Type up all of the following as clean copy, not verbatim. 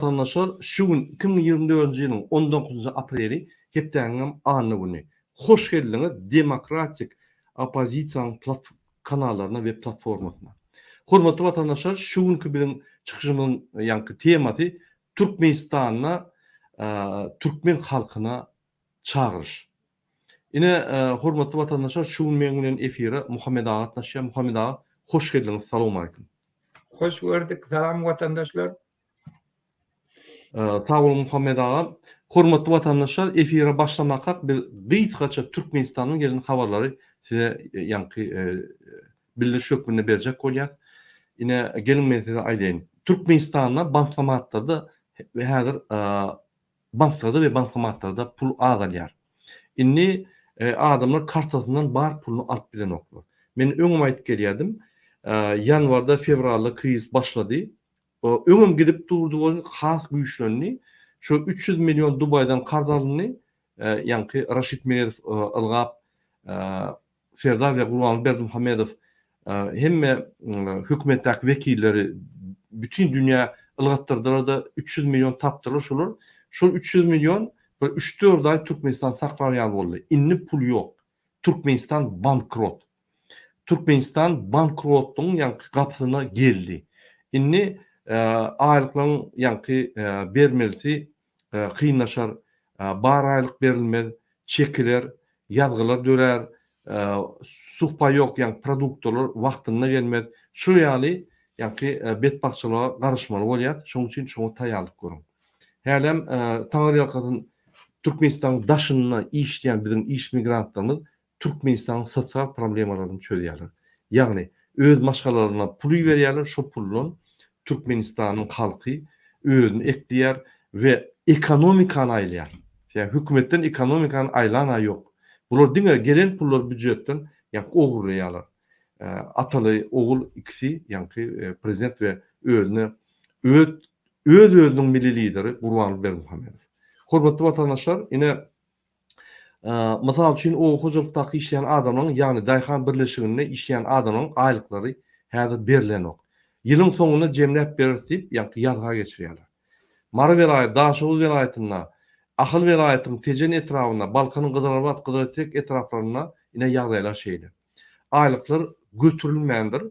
vatandaşlar şu gün 2024 yılın 19 apreli hepdäňem anly güni. Hoş geldiňiz demokratik opozisiýanyň kanallarına we platformasyna. Hormatly vatandaşlar, şu günkü biziň çykyşymyzyň ýanky temasy Türkmenistana, türkmen halkyna çağırış. Ine hormatly vatandaşlar, şu gün men bilen efire Muhammed Ağa gatnaşýar. Muhammed Ağa, hoş geldiňiz. Salamu alaykum. Hoş gördük. Salam vatandaşlar. Sağ olun Muhammed Ağa. Hormatly vatandaşlar, efire başlamakak bir gıýtgaça Türkmenistanyň gelen habarlary size ýanky bildiriş şökünde berjek bolýar. Ine gelin men size aýdaýyn. Türkmenistanda bankomatlarda we häzir banklarda we bankomatlarda pul azalýar. Inni adamlar kartasından bar pulunu alıp bilen oklar. Men öňüm aýtyp gelýärdim. Ýanwarda, fevralda kriz başlady. Öňüm gidip durdy bolan has güýçlerini şu 300 milyon Dubaydan kardalyny ýanky Raşid Meredow ılgap Serdar we Gulwan Berdimuhammedow hemme hökümetdäki wekilleri bütün dünýä ılgatdyrdylar da 300 milyon tapdylar şolar. Şol 300 milyon 3-4 ay Türkmenistan saklaýan boldy. Inni pul ýok. Türkmenistan bankrot. Türkmenistan bankrotluğun ýanky gapysyna geldi. Inni aýlyklaryň ýanky bermelisi kynlaşar, bar aýlyk berilmez, çekiler, ýazgylar dörer, suhpa ýok, ýanky produktlar wagtyna gelmez. Şu ýaly ýanky betbaçylyga garaşmaly bolýar. Şoň üçin şoňa taýýarlyk görüň. Hälem taňry ýakatyn Türkmenistan daşyna işleyen bizim iş migrantlarımız Türkmenistan'ın sosyal problemlerini çözüyorlar. Yani öz maşgalalarına pulu veriyorlar, şu pullun Türkmenistan'ın halkı özünü ekleyer ve ekonomikan aylayan. Yani hükümetten ekonomikan aylana yok. Bunlar dinle gelen pullar büdjetten yani oğurlayalar. Atalı oğul ikisi yani prezident ve özünün milli lideri Gulwan Berdimuhammedow. Hormatly vatandaşlar, ine mysal üçin o hojalykdaky işleyen adamlaryň, ýagny daýhan birleşiginde işleyen adamlaryň aýlyklary häzir berilenok. Ýylyň soňuna jemlet berip, ýanky ýazga geçirýärler. Mara welaýaty, Daşoğuz welaýatyna, Ahyl welaýatynyň tejen etrawyna, Balkanyň Gyzylabad, Gyzyltek etraflaryna ine ýagdaýlar şeýle. Aýlyklar götürilmändir.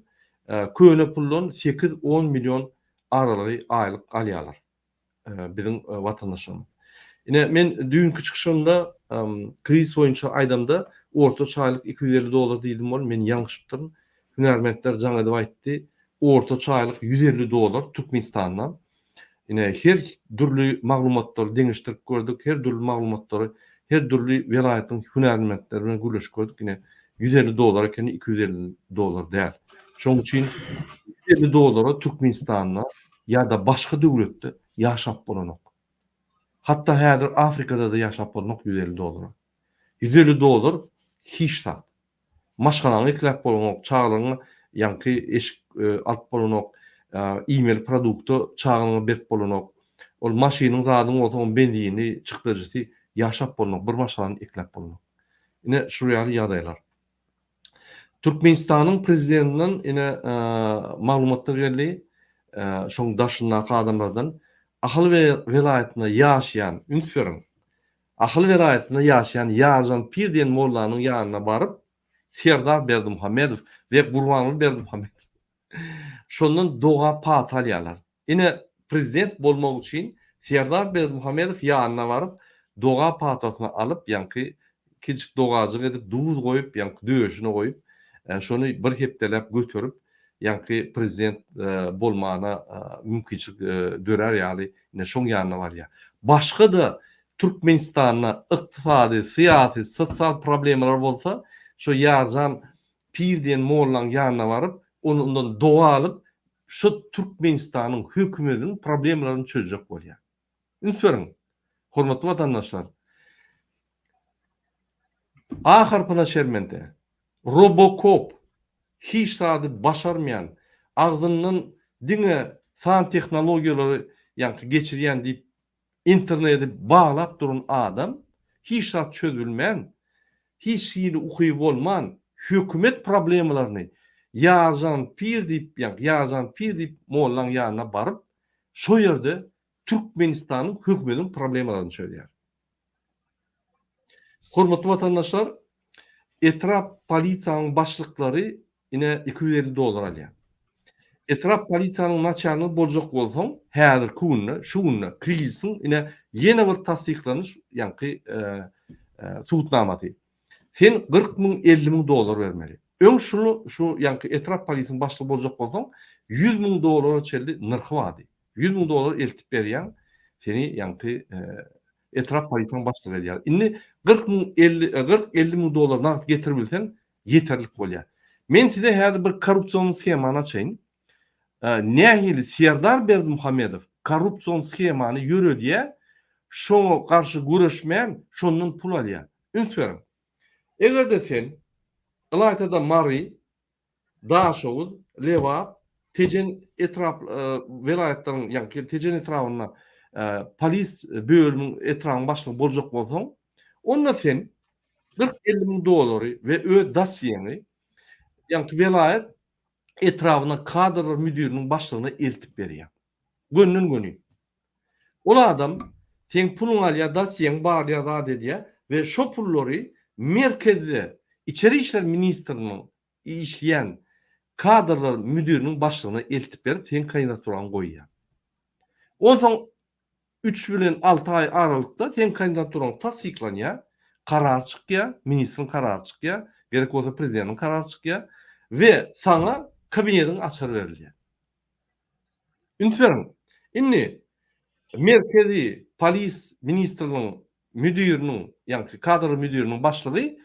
Köne pullun 8-10 milyon aralary aýlyk alýarlar. Biziň vatandaşlarymyz. Ine men dünkü çykyşymda kriz boýunça aýdamda ortaça aýlyk $250 diýdim bol. Men ýalňyşypdym. Hünärmentler jaň edip aýtdy. Ortaça aýlyk $150 Türkmenistandan. Ine her türlü maglumatlar deňişdirip gördük. Her türlü maglumatlary, her türlü welaýatyň hünärmentleri bilen gürleşip gördük. Ine $150 eken $250 däl. Şoň üçin $150 Türkmenistanna ýa-da başga döwletde ýaşap bolanok. Hatta häzir Afrikada da ýaşap bolanok $150. $150 hiç zat. Maşgalaňy eklep bolanok, çağlaryňy ýanky eşik alyp bolanok, e-mail produkty çağlaryňy berip bolanok. Ol maşynyň zadyň bolsa benzini çykdyrjysy ýaşap bolanok, bir maşgalany eklep bolanok. Ine şu ýaly ýagdaýlar. Türkmenistanyň prezidentinden ine maglumatlar geldi. Şoň daşyndaky adamlardan Ahyl welaýatyna ýaşaýan ünsüriň, Ahyl welaýatyna ýaşaýan Ýarzan Pir diýen mollanyň ýanyna baryp Serdar Berdimuhammedow we Gulwan Berdimuhammedow şondan doga pat alýarlar. Ine prezident bolmak üçin Serdar Berdimuhammedow ýanyna baryp doga patasyny alyp ýanky kiçik dogajyk edip duz goýup ýanky döşüne goýup şonu bir hepdelep götürüp ýanky prezident bolmana mümkinçilik dörer ýaly ine şoň ýanyna barýar. Başga da Türkmenistanyň ykdysady, syýasy, sosial problemler bolsa, şo Ýarzan Pir diýen mollanyň ýanyna baryp, onundan doga alyp, şo Türkmenistanyň hökümetiniň problemlerini çözjek bolýar. Ünsüriň, hormatly vatandaşlar, ahyrpyna şermente, Robocop hiç zady başarmayan, agzyndan diňe san tehnologiýalary ýanky geçirýän diýip interneti baglap duran adam hiç zat çözülmän, hiç ýyly ukyp bolman hökümet problemlerini Ýarzan Pir diýip mollanyň ýanyna baryp şo ýerde Türkmenistan'ın hökümetinin problemlerini söylüyor. Hormatly vatandaşlar, etraf polisiýanyň başlyklary ine $250 alýar. Etraf polisiýanyň naçarlygy boljak bolsaň, häzirki günde, şu günde krizisiň ine ýene bir tasdiklanyş, ýa-ni subutnamasy. Sen $40,000-50,000 bermeli. Öň şu ýa-ni etraf polisiýanyň başlygy boljak bolsaň, $100,000 çelli nyrky bady. $100,000 eltip berýän seni ýa-ni etraf polisiýanyň başlygy edýär. Indi $40,000-50,000 nagt getirip bilsen yeterlik bolýar. Men size häzir bir korrupsiýon skemany açaýyn. Nähili Serdar Berdimuhammedow korrupsiýon skemany ýürediýär, şoňa garşy güreşmän şondan pul alýar. Ünsüň. Egerde sen Ilaytada Mary, Daşow, Lewap, tejen etraf welaýatlanyň ýa-ni tejen etrawyna polis bölümüň etrawyny başlygy boljak bolsaň, onda sen $40,000-50,000 we öz dosiýeňi ýa-ni welaýat etrawyna kadrlar müdiriniň başlygyna eltip berýär. Gönnün göni. Ola adam sen puluň alýar, dosiýeň bar ýa-da edýär we şo pullary merkezde İçeri İşler Ministriniň işleyen kadrlar müdiriniň başlygyna eltip berip sen kandidaturan goýýar. Ondan 3 bilen 6 ay aralykda sen kandidaturan tasdiklanýar, karar çykýar, ministriň karary çykýar, gerek bolsa prezidentiň karary çykýar we sana kabinetiň açar berilýär. Ünsüň. Indi merkezi polis ministriniň müdiriniň ýa-ni kadr müdiriniň başlygy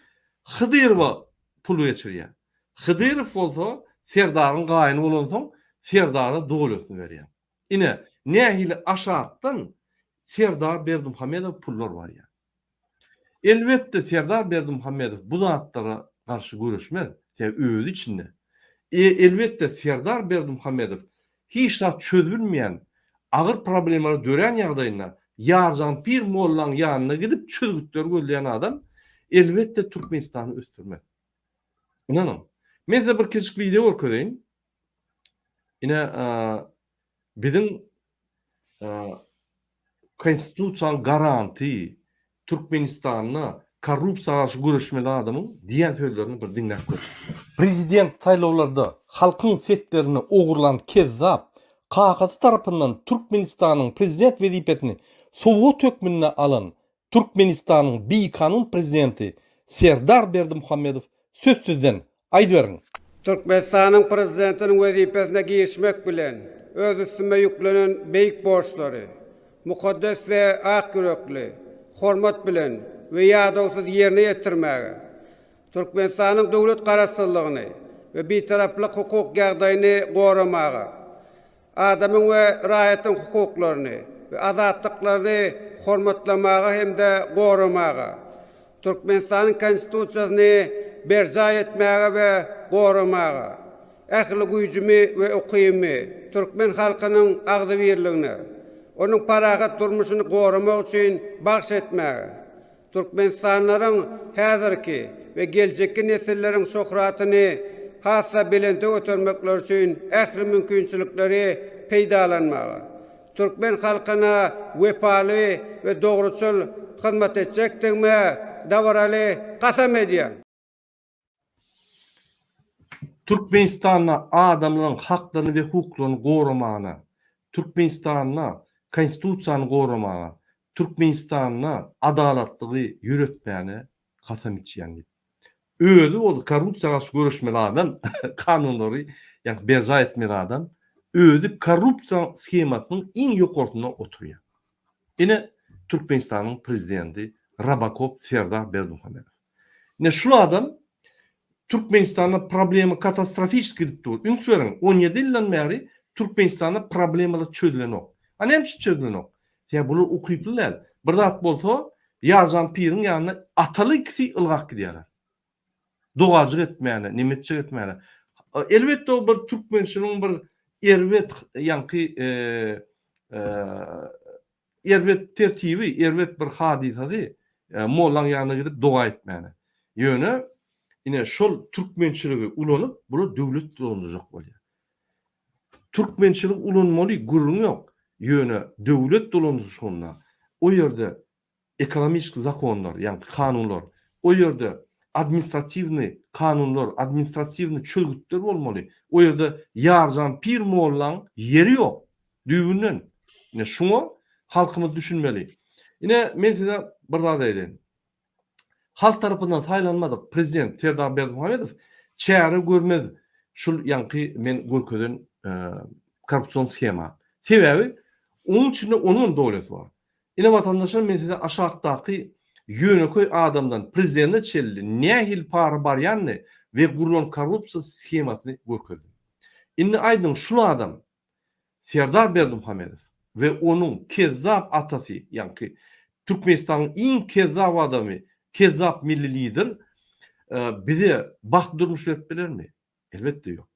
Hıdyrova pul geçirýär. Hıdyrov bolsa Serdaryň gaýny bolansoň Serdara dowlatyny berýär. Ine nähili aşagdan Serdar Berdimuhammedow pullar barýar. Elbetde Serdar Berdimuhammedow bu zatlara garşy göreşmez. Öz içinde. Elbetde Serdar Berdimuhammedow hiç zat çözülmeýän agyr problemleri dören ýagdaýynda Yarjan Pir mollaň ýanyna gidip çözgütler gözleýän adam elbette Türkmenistan'ı östürmez. İnanın. Men size bir küçük video görkeýin. Yine bizim konstitusiýan garanti Türkmenistan'na korrupsiýa garşy güreşmeli adamyň diýen sözlerini bir dinläp gör. Prezident saýlawlarda halkyň setlerini ogurlan kezzap kakasy tarapyndan Türkmenistan'ın prezident wezipetini Sowet hökmüne alan Türkmenistan'ın bikanun prezidenti Serdar Berdimuhammedow sözsüzden aýdyberiň. Türkmenistan'ın prezidentinin wezipesine girişmek bilen öz üstüme yüklenen beýik borçlary, mukaddes we ak yürekli, hormat bilen we ýadawsyz ýerine ýetirmäge, Türkmenistan'ın dowlat garaşsyzlygyny we bitaraplyk hukuk ýagdaýyny goramaga, adamyň we raýatyň hukuklaryny we azatlyklaryny hormatlamaga hemde goramaga, Türkmenistan'ın konstitusiýasyny berja etmäge we goramaga, ähli güýjümi we ukymy Türkmen halkynyň agdy birligine, onuň parahat durmuşyny goramak üçin bagş etmäge, Türkmenistanlaryň häzirki we geljekki nesillerin şöhratyny hassa bilende götürmekler üçin ähli mümkinçilikleri peýdalanmaga, Türkmen halkyna wepaly we dogruçul hyzmat etjekdigme dawraly kasam edýär. Türkmenistan'na adamlaryň haklaryny we hukuklaryny goramagyna, Türkmenistan'na konstitusiýany goramagyna, Türkmenistan'na adalatlygy ýüretmäne kasam içýän. Özü ol korrupsiýa garşy göreşmeli adam, kanunlary ýa-ni berja etmeli adam, özü korrupsiýa skemasynyň iň ýokarsyna oturýar. Ine Türkmenistan'ın prezidenti Rabakov Serdar Berdimuhammedow. Ne şu adam Türkmenistan'da problemi katastrofik gidip dur. Ünsüň 17 ýyldan beri Türkmenistan'da problemler çözülen ok. Näme çözülen ok? Ya bunu okuyuplar. Bir zat bolsa Yarjan Pir'in ýanyna ataly ikisi ılgak gidýärler. Dogajyk etmäne, nimetçi etmäne. Elbetde o bir Türkmençiligiň bir erwet ýa-ni erwet tertibi, erwet bir hadisasy mollaň ýanyna gidip doga etmäne. Ýöne ine şol Türkmençiligi ulanyp, bunu döwlet dolandyrjak bolýar. Türkmençilik ulanmaly, gurrun ýok. yöne döwlet dolanışygyna, o ýerde ekonomik zakonlar, yani kanunlar, o ýerde administrativni kanunlar, administrativni çölgütler bolmaly. O ýerde ýarjan pir mollan yeri ýok. Düýbünden. Ine şuňa halkymyz düşünmeli. Ine men size bir zat eýlen. Halk tarapyndan saýlanmadyk prezident Serdar Berdimuhamedow çäre görmez. Şul ýanky men görkezden korrupsiýon schema. Sebebi onun içinde onun dowlaty bar. Ine vatandaşlar men size aşağıdaky ýöneköy adamdan prezidente çelli nähil para bar ýanny we gurulan korrupsiýa schemasyny görkezdim. Indi aýdyn şul adam Serdar Berdimuhamedow ve onun kezzap atasy, ýanky Türkmenistanyň iň kezzap adamy, kezzap milli lider bize baht durmuş berip bilermi? Elbette ýok.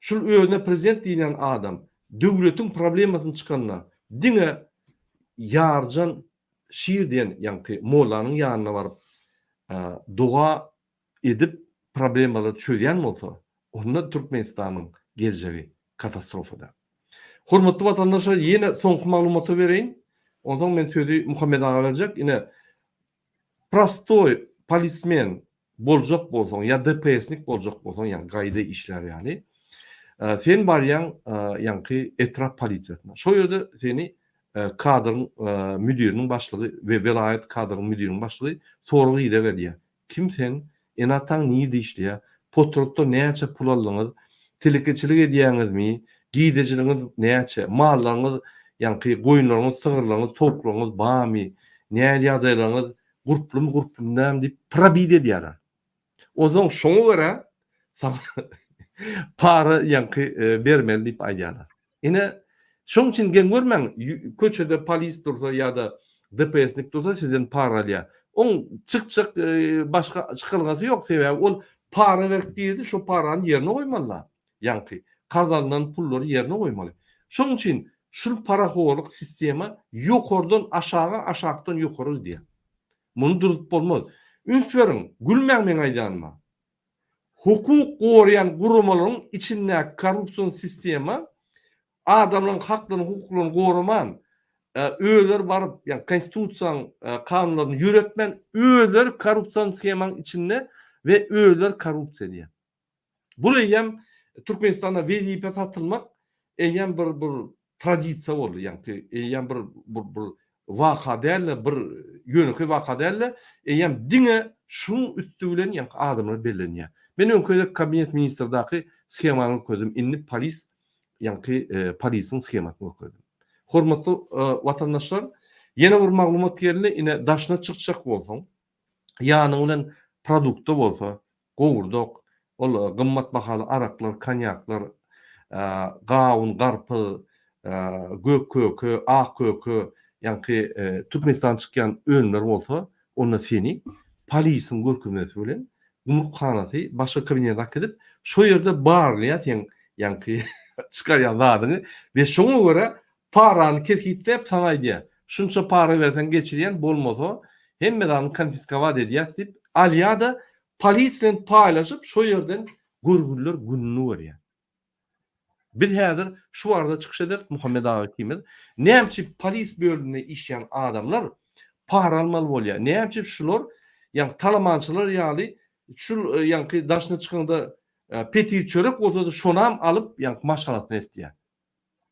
Şul özüne prezident diýilen adam döwletiň problemasyny çykanyna diňe ýarjan şiir diýen ýanky mollanyň ýanyna baryp doga edip problemalary çözýän bolsa, onda Türkmenistanyň geljegi katastrofada. Hormatly vatandaşlar, ýene soňky maglumaty bereýin. Ondan men sözi Muhammed ağa berjek. Ine prostoy polismen boljak bolsaň, ya DPS'nik boljak bolsaň, ýani gaýda işler ýani. Sen barýan ýanky etraf polisiýasyna. Şo ýerde seni kadrın müdirinin başlygy we velayet kadrın müdirinin başlygy sorgy ide berýär. Kim sen? Enataň nirde işleýär? Potrotda näçe pul aldyňyz? Telekeçilik edýäňizmi? Giýdejiliňiz näçe? Mallaryňyz, ýanky goýunlaryňyz, sygyrlaryňyz, toklaryňyz barmy? Näçe ýagdaýlaryňyz gurplumy diýip probit edýärler. Ozon şoňa görä para ýanky bermeli diýip aýdýarlar. Ine şoň üçin gen görmäň, köçede polis dursa ýa-da DPS'nik dursa sizden para alýar. On çyk başga çykylgasy ýok, sebebi ol para berip diýdi, şo parany ýerine goýmalylar. Ýanky kazanılan pullary ýerine goýmaly. Şoň üçin şul paraxowluk sistema ýokardan aşağı, aşağıdan ýokary diýär. Muny durup bolmaz. Ünsüň gülmäň men aýdanma. Hukuk gorayan gurumalaryň içinde korrupsiýon sistema adamlaryň haklaryny, hukuklaryny goraman öýler baryp, ýani konstitusiýaň kanunlaryny ýöretmen öýler korrupsiýon schemanyň içinde we öýler korrupsiýa diýär. Bu hem Türkmenistanda wezipe satylmak hem bir tradisiýa boldy, ýani hem bir waka däl, bir ýöneköy waka däl, hem diňe şuň üstünden ýani adamlar bellenýär. Men öňküde kabinet ministrdaky schemany gördüm. Indi polis ýani polisiň schemasyny gördüm. Hormatly vatandaşlar, ýene bir maglumat geldi, ine daşna çykjak bolsaň, ýanyň bilen produkty bolsa, gowurdok, ol gymmat bahaly araklar, konyaklar, gawun, garpy, gök kökü, ak kökü, ýani Türkmenistan çykýan önler bolsa, onda seni polisiň görkezmesi bilen gumrukhanasy başga kabinetde akdyp, şo ýerde barlýar sen ýani çykarýan zadyny we şoňa görä parany keskitlep sana diýär. Şunça para bersen geçirýän bolmasa, hemmeden konfiskawat edýär diýip, alýada polis bilen paýlaşyp şo ýerden görgüller günni görýär. Bir häzir şu arada çykyş eder Muhammed ağa kimiz. Näçe polis bölümine işleyen adamlar para almaly bolýar. Näçe şular, ýani talamançylar ýaly şu ýani daşna çykanda peti çörek bolsa da şonam alıp ýani maşgalatny etdiýär.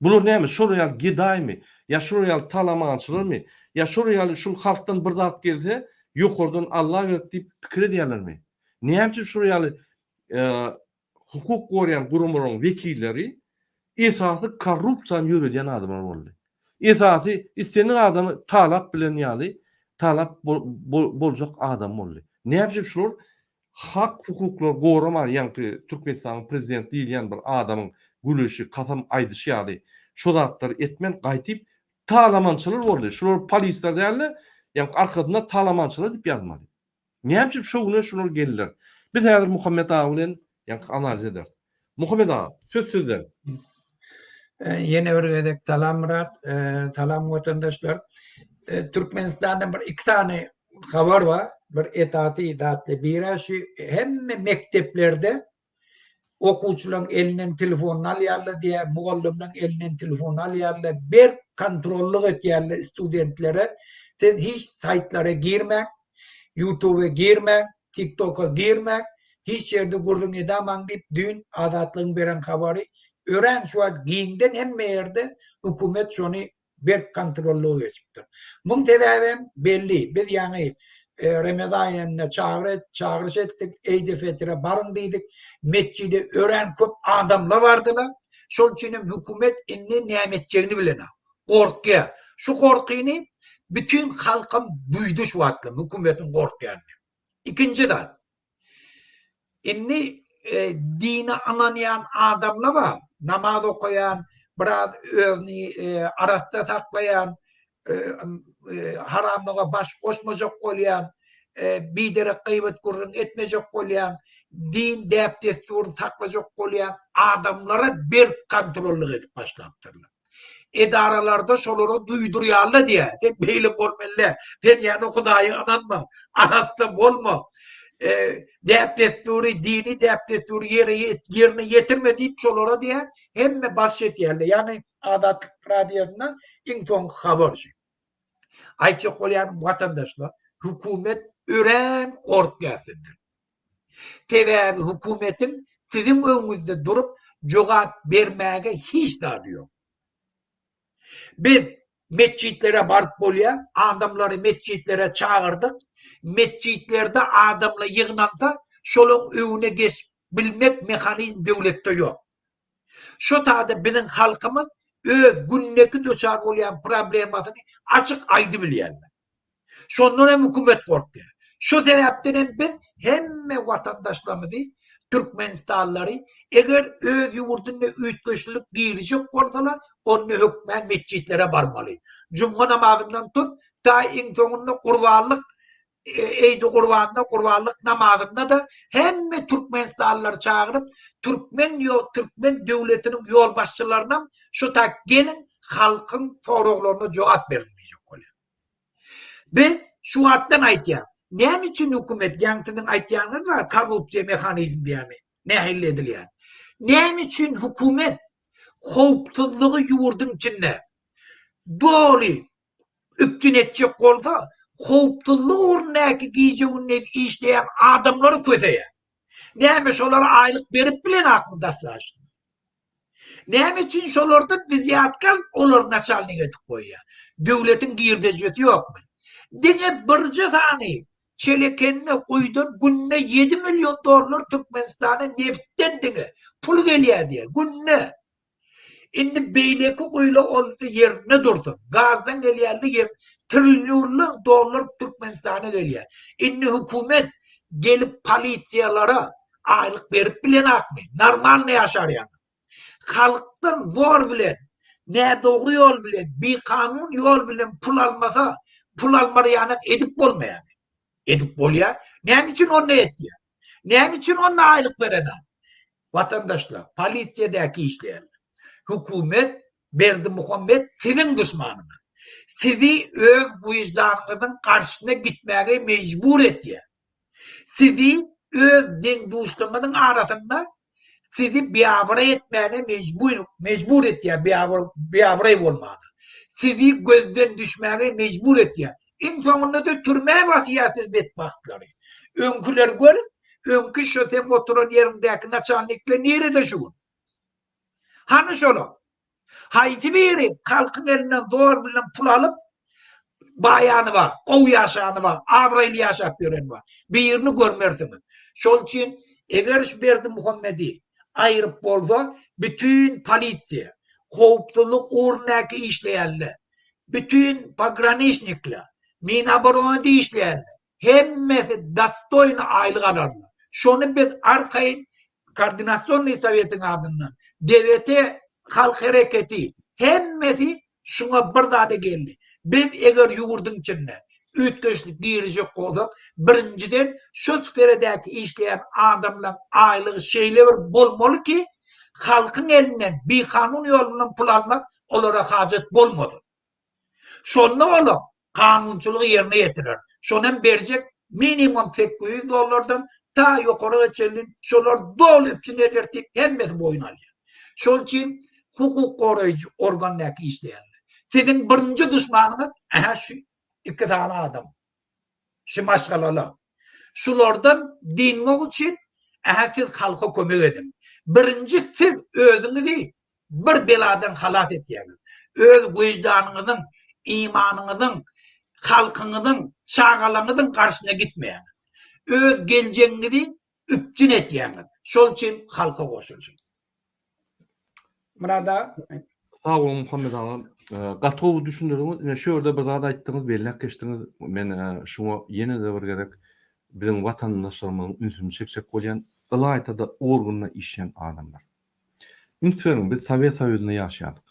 Bular näme? Şol ýaly gidaýmy? Ya şol ýaly talamançylarmy? Ya şol ýaly şul halkdan bir zat gelse ýokardan Allah berdi diýip pikir edýärlermi? Näçe şol ýaly hukuk gorayan gurumlaryň wekilleri esasy korrupsiýa ýöredýän adamlar boldy. Esasy isteniň adamy talap bilen ýaly talap boljak adam boldy. Näçe şol hak hukuklar goraman, ýani Türkmenistan prezident diýilýän bir adamyň gülüşi, kasam aýdyşy ýaly şo zatlar etmen gaýtyp talamançylar boldy. Şular polisler däl, ýani arkasynda talamançylar diýip ýazmaly. Näçe şo güne şular geldiler. Biz häzir Muhammed ağa bilen ýani analiz eder. Muhammed ağa, söz sizden. Yine örgedek talam Murat, talam vatandaşlar. Türkmenistan'da bir iki tane haber var. Bir etaatli birisi hem mekteplerde okuwçylaryň elinden telefon alýarlar diye, mugallimden elinden telefon alýarlar. Bir kontrollük etýärli studentlere sen hiç saytlara girme, YouTube'a girme, TikTok'a girme, hiç yerde gurdun edaman deyip dün adatlığın beren habari öğren şu an giyinden hemme yerde hükümet şunu bir kontrollü geçiptir. Bunun tebeben belli. Biz yani Ramazan ayına çağırış ettik, Eid-i Fitır'a barın dedik, mescide öğren köp adamlar vardılar. Şol için hükümet inni nimetçerini bilene. Korkuyor. Şu korkuyunu bütün halkım duydu şu aklım, hükümetin korkuyanını. İkinci de, inni dini anlayan adamlar var, namaz okuyan, biraz övni aratta saklayan, haramlığa baş koşmayacak olayan, bir dere gıybet kurun etmeyecek olayan, din deyip destur saklayacak olayan adamlara bir kontrollük edip başlattırlar. Edaralarda şoları duyduruyarlı diye. Sen beyli bolmelle. Sen yani Hudayı ananma. Anatsa bolma. Deyip desturu, dini deyip desturu yerine getirme deyip şolara diye hemme başlet yerli. Yani adat radyasına inton haber. Ayçık olayan vatandaşlar hükümet ören korkuyasıdır. Sebebi hükümetin sizin önünüzde durup cevap vermeye hiç derdi yok. Biz mescitlere barıp bolya, adamları mescitlere çağırdık. Mescitlerde adamla yığınanda şolun önüne geç bilmek mekanizm devlette yok. Şu tadı bizim halkımız günneki düşer olayan problematını açık aydı bilyenler. Şondan hem hükümet korkuyor. Şu sebepten biz hem vatandaşlarımızı Türkmenistanlıları eğer öz yurdunda ütköşlük giyilecek olsalar onu hükmen mescitlere barmalı. Cuma namazından tut ta en sonunda kurbanlık Eid-i kurbanlık namazında da hem Türkmenistanlıları çağırıp Türkmen devletinin yol başçılarından şu tak gelin halkın sorularına cevap verilmeyecek oluyor. Ben şu hattan aytıyam. Ne için hükümet yankının aytyanınız var? Korrupsiya mekanizmi diye mi? Ne hallediliyor? Ne için hükümet korkutulduğu yurdun içinde doğru üpçün edecek olsa korkutulduğu örneği giyeceğini işleyen adamları kötüye. Ne şolara aylık verip bilen aklında saçtı. Ne için şolarda biziyatkal olur naçalını getik koyuyor. Devletin girdecesi yok mu? Dine birce tane çelekenine koydun günne 7 milyon dolar Türkmenistan'a neftten dine pul geliyor diye günne. Şimdi beyleki koyla oldu yerine dursun. Gazdan geliyor yer trilyonlu dolar Türkmenistan'a geliyor. Şimdi hükümet gelip polisiyalara aylık verip bilen akmıyor. Normal ne yaşar yani? Halktan zor bilen, ne doğru yol bilen, bir kanun yol bilen pul almadı yani edip olmayan. Edip oluyor. Ne için onu etti? Ne için ona aylık veren? Vatandaşlar, polisiyadaki işleyen. Hükümet, Berdi Muhammed sizin düşmanınız. Sizi öz vicdanınızın karşısına gitmeye mecbur etti. Sizi öz din düşmanının arasında sizi biavra etmeye mecbur etti. Biavra olmalı. Sizi gözden düşmeye mecbur etti. İnsanında da türmeye vasiyatsız betbahtları. Önküler görün, önkü şu sen oturan yerindeki naçalnikle nerede şu? Hani şunu? Haydi biri halkın elinden doğru bilen pul alıp bayanı var, kov yaşanı var, avraylı yaşap gören var. Bir yerini görmersiniz. Şol için eğer şu Berdi Muhammed'i ayırıp olsa bütün polisiya, korkutuluk örneği işleyenler, bütün pograniçnikler, minabaronu işleyenler, hemmesi dastoyna aylık alırlar. Şunu biz arkayın Koordinasyonlu Sovyet'in adından devlete halk hareketi hemmesi şuna bir daha da geldi. Biz eğer yurdun içinde ütköşlük girecek olsak birinciden şu sferedeki işleyen adamla aylık şeyler bolmalı ki halkın elinden bir kanun yolundan pul almak onlara hacet bolmasın. Şonda olur kanunçuluğu yerine getirir. Şonun verecek minimum 800 dolardan ta yukarı geçelim. Şolar dolu içine tertip hemmesi boyun alıyor. Şunun için hukuk koruyucu organındaki işleyenler. Sizin birinci düşmanınız aha şu iki tane adam. Şu maşgalalar. Şulardan dinmek için aha siz halka kömek edin. Birinci siz özünüzü bir beladan halas etiyeniz. Öz vicdanınızın, imanınızın, halkınızın, çağalanızın karşısına gitmeyen. Öz geleceğinizi üpçün etiyeniz. Şol için halka koşulsun. Burada Sağ olun Muhammed ağam. Gatow düşündürüňiz. Ine şurada bir zat aýtdyňyz, belläp geçdiňiz. Men şuňa ýene de bir gerek bizim watandaşlarymyň ünsüni çekçek bolýan ılaýtada organna işleýän adamlar. Ünsüň biz Sowet Soýuzyna ýaşaýardyk.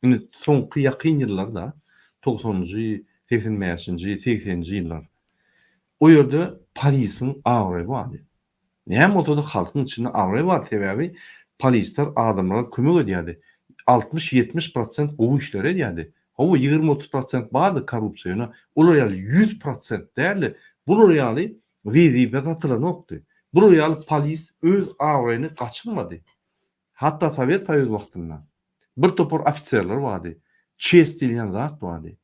Ine soňky ýakyn ýyllarda 90-njy, 85-nji, 80-nji ýyllar. O ýerde polisiň agry bardy. Näme bolsa da halkyň içinde agry bar sebäbi polisler adamlara kömek edýärdi. 60-70% o işlere edýärdi. O 20-30% bardy korrupsiýona. Olar ýaly 100% därli. Bular ýaly wezipe zatlanokdy. Bular ýaly polis öz agryny gaçyrmady. Hatda Sowet Soýuzy wagtynda bir topar ofitserler bardy. Çest diýen zat bardy.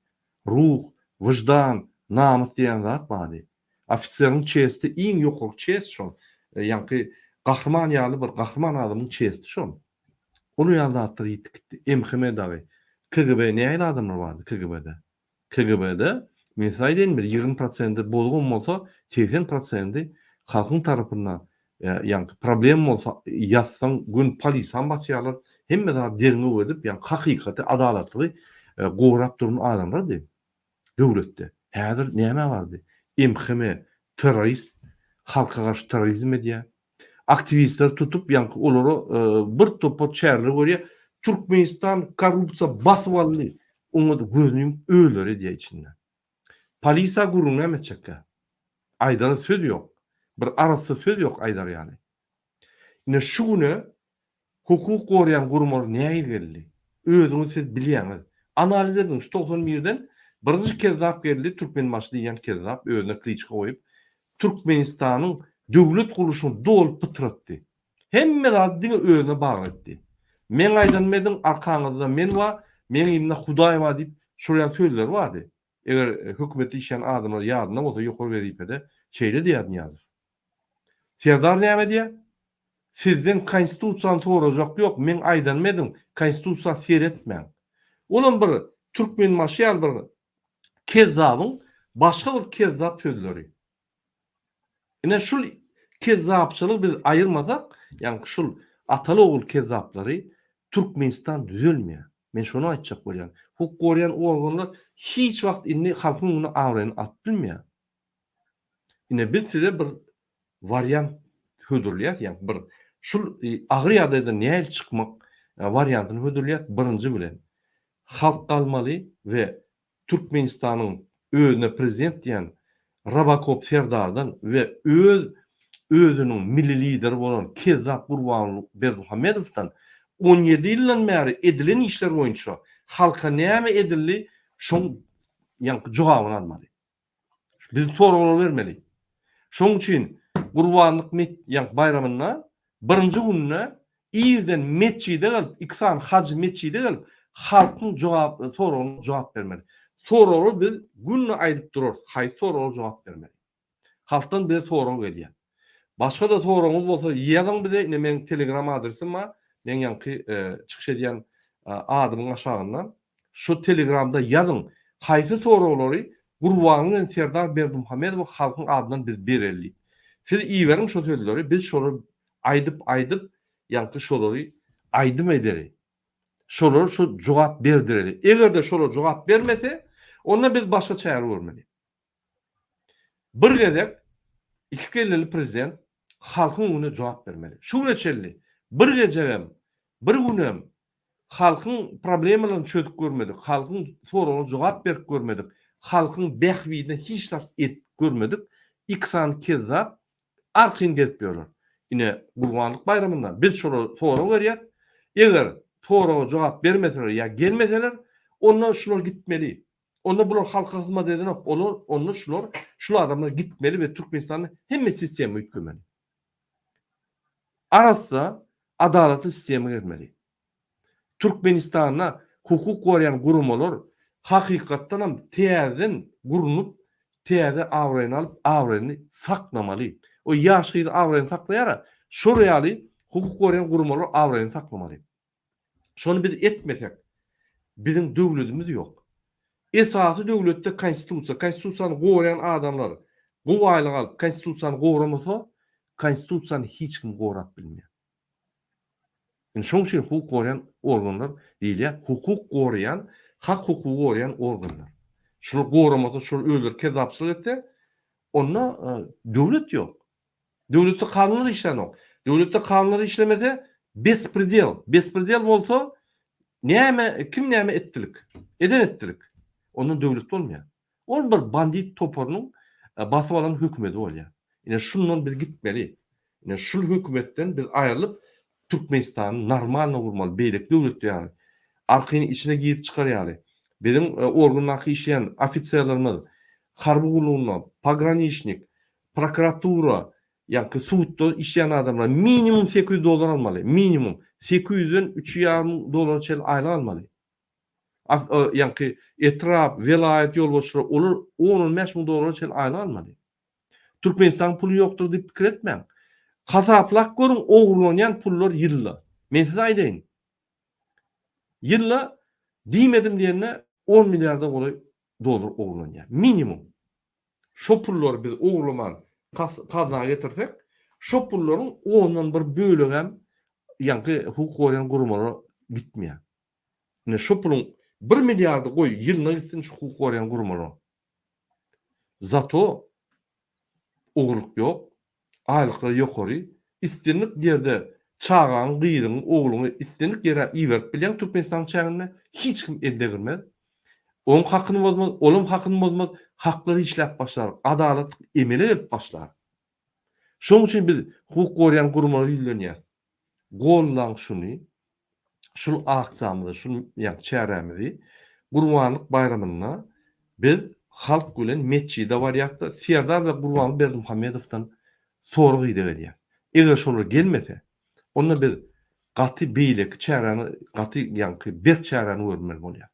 Ruh, wyjdan, namys diýen zat bardy. Ofiseriň çesti iň ýokary çest şol. Ýani gahrman ýaly bir gahrman adamyň çesti şol. Onu ýazatdyr ýitdi. MHM dagy. KGB näýe adamlar bardy KGB'de? KGB'de men saýdym bir 20% bolgun bolsa 80% halkyň tarapyndan ýani problem bolsa ýatsaň gün polis ambasyýalar hemme de derine edip ýani hakykaty adalatly gowrap duran adamlardy. Döwletde. Häzir näme bardy? MHM terörist, halka garşy terörizm edýär. Aktivistler tutup ýani olary bir topa çärli görýär. Türkmenistan korrupsiýa basyp aldy. Onu da gözüňiň öýleri diýe içinde. Polisiýa guruny näme çekkä? Aýdara söz ýok. Bir arasy söz ýok aýdar ýani. Ine şu güne hukuk gorayan gurumlar näme geldi? Özüňiz siz bilýäňiz. Analiz edin. 91-den birinji kezzap geldi. Türkmenbaşy diýen kezzap özüne kliçka goýup Türkmenistanyň döwlet guruluşyny dol pytratdy. Hemme zat özüne baglatdy. Men aýdanmadyň arkaňyzda men wa, men ýerine Hudaý wa diýip şuraya söýler bardy. Eger hökümeti işleýän adamlar ýadyna bolsa ýokary wezipede şeýle diýýärdi ýazyp. Serdar näme diýär? Sizden konstitusiýany sorajak ýok, men aýdanmadyň, konstitusiýa seretmeň. Onun bir Türkmenbaşy ýaly bir kezzabyň başga bir kezzap sözleri. Ine şul kezzapçylyk biz aýyrmasak, ýani şul ataly ogul kezzaplary Türkmenistan düzelmeýär. Men şonu aýtjak bolýan. Hukuk gorayan organlar hiç wagt inni halkyň muny agryny at bilmeýär. Ine biz size bir variant hödürlýär, ýani bir şul agry ýagdaýda näme çykmak variantyny hödürlýär birinji bilen. Halk galmaly we Türkmenistanyň özüne prezident diýen Rabakop Serdardan we özüniň milli lideri bolan Kezzap Gurbanly Bermuhamedowdan 17 ýyldan bäri edilen işler boýunça halka näme edildi, şoň ýani jogabyny almaly. Biz soralar bermeli. Şoň üçin Gurbanlyk ýani bayramyna birinji gününe ýerden meçide galyp, iksan hac meçide galyp halkyň soragyna jogap bermeli. Soralar biz günni aýdyp durar, haý soralar jogap bermeli. Halkdan bir soragy gelýär. Başga da soragyňyz bolsa ýazyň bize, men Telegram adresim bar. Men ýanky çykyş edýän adamyň aşagyndan şu Telegramda ýazyň. Haýsy soraglary Gurbanyň Serdar Berdimuhamedow halkyň adyndan biz bereli. Siz iýerim şu sözleri, biz şolary aýdyp ýanky şolary aýdym ederi. Şolar şu jogap berdireli. Eger de şolar jogap bermese, onda biz başga çare görmeli. Bir gezek iki kelleli prezident halkyň ona jogap bermeli. Şu geçerli. Bir gecegem, bir günem halkyň problemalaryny çözüp görmedik. Halkyň soragyna jogap berip görmedik. Halkyň behwine hiç nas et görmedik. İksan kezzap arkyň gelip ýörler. Ine Gurbanlyk bayramynda biz şolara sora berýär. Eger soraga jogap bermeseler ýa gelmeseler, ondan şular gitmeli. Onda bular halka hyzmat eden olur. Onda şular adamlar gitmeli we Türkmenistanyň hemme sistemi ýüklemeli. Arasda adalatly sistemi gelmeli. Türkmenistana hukuk gorayan gurumlar hakykatdan ham täzeden gurunup täze awraýyn alyp awraýyny saklamaly. O ýaşydy awraýyny saklaýar. Şo reali hukuk gorayan gurumlar awraýyny saklamaly. Şonu biz etmesek bizim döwletimiz ýok. Esasy döwletde konstitusiýany gorayan adamlar gowaýlyk alyp konstitusiýany goramasa, konstitusiýany hiç kim gorap bilmeýär. Şoň üçin hukuk gorayan organlar diýilýär, hukuk gorayan, hak hukuky gorayan organlar. Şunu goramasa, şunu öldür, kezapçylyk etse, onda döwlet ýok. Döwletde kanunlar işlenok. Döwletde kanunlar işlemese, bespredel bolsa, kim näme etdilik? Eden etdilik. Onun döwletde bolmaýar. Ol bir bandit toporunyň basyp alan hökümeti bolýar. Ine şundan biz gitmeli. Ine şu hökümetten biz aýrylyp Türkmenistanyň normal gurmaly beýlik döwlet ýaly. Arkyny içine giyip çykarýaly. Bizim organlarky işleyen ofisiýerlerimiz, harby gulunma, pograniçnik, prokuratura, ýa-ki sudda işleyen adamlar minimum $800 almaly. Minimum $800'den $3,500 çel aýlyk almaly. Ýa-ki etrap, velayet ýolbaşçylary olar $10,000 çel aýlyk almaly. Türkmenistan puly ýokdur diýip pikir etmeň. Hasaplak görüň ogurlanýan pullar ýylla. Men size aýdaýyn. Ýylla diýmedim diýende $10 milyarda golay dolar ogurlanýar. Minimum. Şo pullary biz ogurlaman kazana getirsek, şo pullaryň 10'dan bir bölegi hem ýa-ki hukuk gorayan gurumlara gitmeýär. Ine şo pulun 1 milyardy goý ýylna gitsin şu hukuk gorayan gurumlara. Zato ogurluk ýok, aýlyklar ýokary, istenlik ýerde çağan, gyýdyň, ogluny istenlik ýere iýerip bilen Türkmenistan çägine hiç kim elde girmez. Onun hakyny bozmaz, olum hakyny bozmaz, haklary işläp başlar, adalet emele edip başlar. Şoň üçin biz hukuk gorayan gurumlara ýylanýar. Gollan şuny, şul akçamyzy, şul ýa çärämizi Gurbanlyk bayramyna biz halk bilen meçhide barýakda Serdar we Gurban Berdimuhamedowdan sorgy edýär. Eger şolar gelmese, onda biz gaty beýlik çärany, gaty ýa-ki bir çärany görmeli bolýar.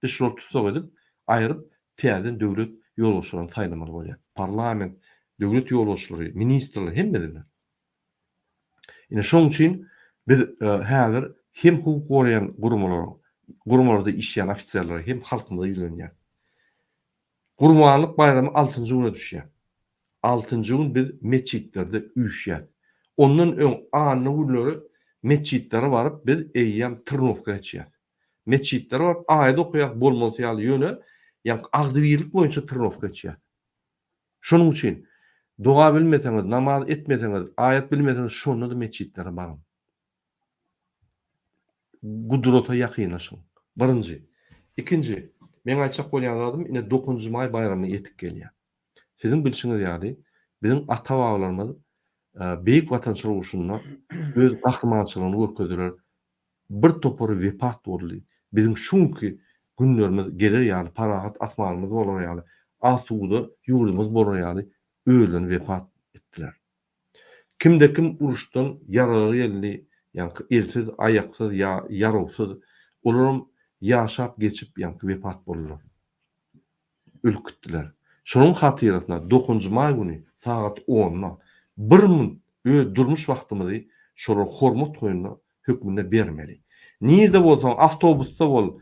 Biz şol tutsak edip, aýryp täzeden döwlet ýolbaşçylaryny taýlamaly bolýar. Parlament, döwlet ýolbaşçylary, ministrler hemmeler. Ine şoň üçin biz häzir hem hukuk gorayan gurumlarda işleyen ofisiýerler hem halkymyza ýylanýar. Gurbanlyk bayramy 6-njy güne düşýär. 6-njy gün biz meçhitlerde üýşýär. Ondan öň anyny günleri meçhitlere baryp biz eýýäm tırnowka geçýär. Meçhitlere baryp aýda okuýak bolmasy ýaly ýöne, ýa-ni agdybirlik boýunça tırnowka geçýär. Şonuň üçin dua bilmeseňiz, namaz etmeseňiz, aýat bilmeseňiz, şonda da meçhitlere baryň. Gudurata ýakynlaşyň. Birinji. Ikinji, men aýtjak bolýan adam ine 9-njy may bayramy ýetip gelýär. Sizin bilşiňiz ýaly, bizim ata-babalarymyz beýik watançylyk uruşunda öz gahrmançylygyny görkezdiler. Bir topory wepat boldy. Bizim şunky günlerimiz gelir ýaly, parahat asmanymyz bolar ýaly, asuwda ýurdumyz bolar ýaly, ölen wepat etdiler. Kimde kim uruşdan yarary ýelli, ýa-ni elsiz, aýaksyz, ýarawsyz, olaram ýaşap geçip ýa-ni wepat boldular. Ölüp gitdiler. Şonuň hatyrasyna 9-njy may güni saat 10-da bir min durmuş wagtymyzy şolar hormat goýunyna hökmüne bermeli. Nirde bolsaň, awtobusda bol,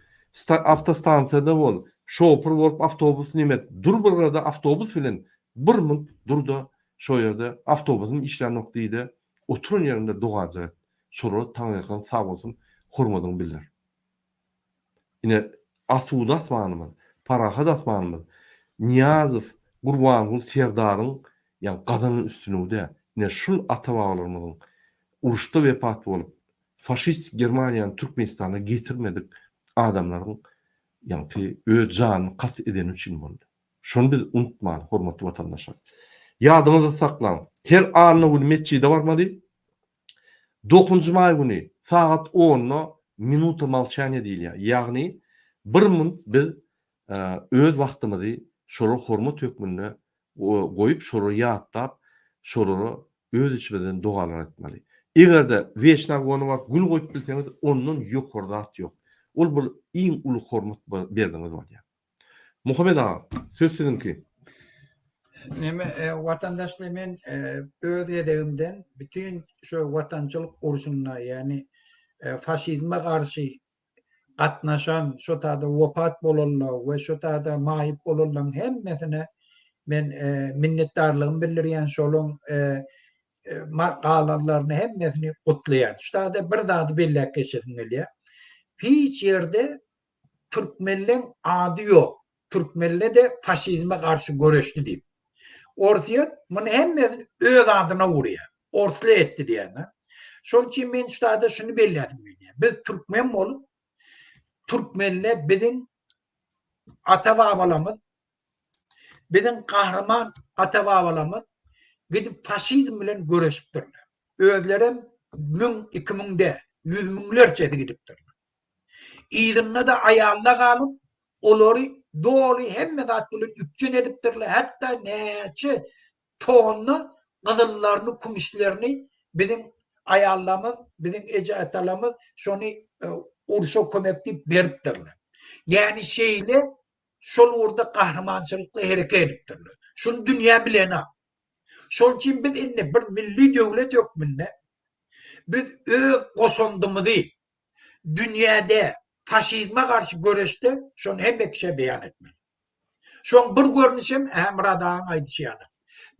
awtostansiýada bol, şofer bolup awtobus nimet, dur bir gada awtobus bilen 1 min durda şo ýerde awtobusyň işlän nokdaýda oturun ýerinde dogajak. Şolar taňykan sag bolsun, hormadyň bildir. Ine asuwda asmanymyz, parahat asmanymyz, Niyazow, Gurbanlyk, Serdaryň ýa gazanyň üstünde, ine şul ata-babalarymyzyň uruşda wepat bolup, faşist Germaniýany Türkmenistana getirmedik adamlaryň ýa-ki öz janyny kas eden üçin boldy. Şonu biz unutmaly, hormatly watandaşlar. Ýadymyzda saklaň. Her anyny gün meçhide barmaly. 9-njy may güni saat 10-da minuta malçany diýilýär. Ýagny 1 min biz öz wagtymyzy şolara hormat hökmüne goýup, şolara ýatlap, şolara öz içmeden dualar etmeli. Egerde weşna gonu bar, gül goýup bilseňiz, ondan ýokarda at ýok. ol bir iň uly hormat berdiňiz bolýar. Muhammed ağa, söz sizinki. Vatandaşlar men öz edegimden bütün şu vatançılık urşuna yani faşizme karşı gatnaşan, şu taada wafat bolanlar ve şu taada mahip bolanlar hemmesine men minnetdarlygym bildirýän şolun maqalalarını hemmesini kutlayan. Şu taada bir zady bellek geçesim gelýär. Hiç yerde Türkmenlerin adı yok. Türkmenle de faşizme karşı görüştü deyip. Ortaya bunu hemmesini öz adına vuruyor. Orslu etti diýär. Şol için men şu taada şunu bellädim. Biz Türkmen bolup Türkmenle bizim ata-babalarymız, bizim kahraman ata-babalarymız gidip faşizm bilen görüşüpdirler. Özlerim 2000'de 100 miňlerçe gidipdirler. İýdinle da ayalla galyp olary doly hemme zat bilen üçgen edipdirler. Hatta näçe tonna gyzyllaryny, kumuşlaryny bizim ayallarymız, bizim ejatalarymız şonu urşa kömekdip beripdirler. Yani şeýle şol urda kahramançylykly hereket edipdirler. Şunu dünýä bilenä. Şol için biz indi bir milli döwlet ýokmunda biz öz goşundymyzy dünýäde faşizme karşı görüşde şonu hemme kişe beýan etmeli. Şoň bir görnüşim Emrah Dağ'ın aýdýany.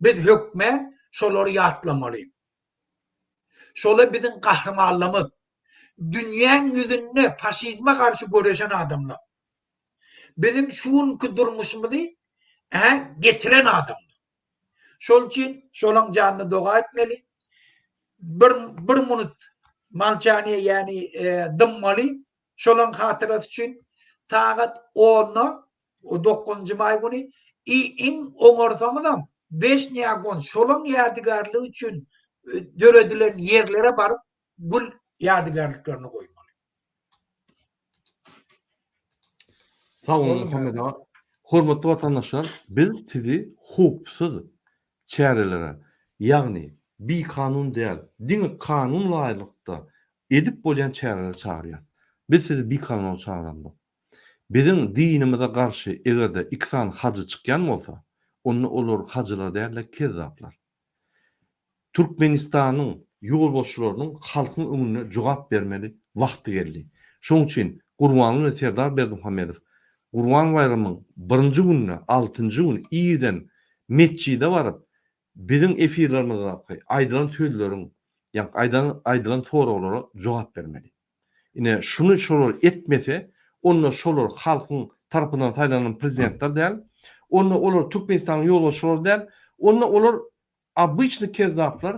Biz hökme şolary ýatlamaly. Şola bizim kahramanlygymyz. Dünýäň ýüzünde faşizme karşı görüşen adamlar. Bizim şuunky durmuşymyzy getiren adamlar. Şol için şolaň janyny doga etmeli. Bir minut malçaniye yani dymmaly. Şolaň hatyrasy için tagat 9-njy may güni iň oňarsaňyzam 5 ýagon şolaň ýadygarlygy üçün döredilen ýerlere baryp gul ýadygarlyklaryny goýmaly. Sağ olun Muhammed ağa. Hormatly vatandaşlar, biz sizi hukuksyz çärelere, ýagny bir kanun däl, diňe kanun laýykda edip bolýan çärelere çağırýar. Biz sizi bir kanuna çağırandyk. Bizim dinimize karşı egerde iksan hacı çykýan bolsa, onu olur hacılar däl, kezzaplar. Türkmenistanyň ýolbaşçylarynyň halkyň öňüne jogap bermeli wagty geldi. Şoň üçin Gurbanly Serdar Berdimuhammedow Gurban bayramy 1-nji gününe 6-njy gün iýden mesçide baryp bizim efirlerimizde aýdylan söýledleriň, ýa-ni aýdylan toralara jogap bermeli. Ine şunu şolar etmese, onda şolar halkyň tarapyndan saýlanan prezidentler däl, onda olar Türkmenistanyň ýolbaşçylary däl, onda olar обычный kezzaplar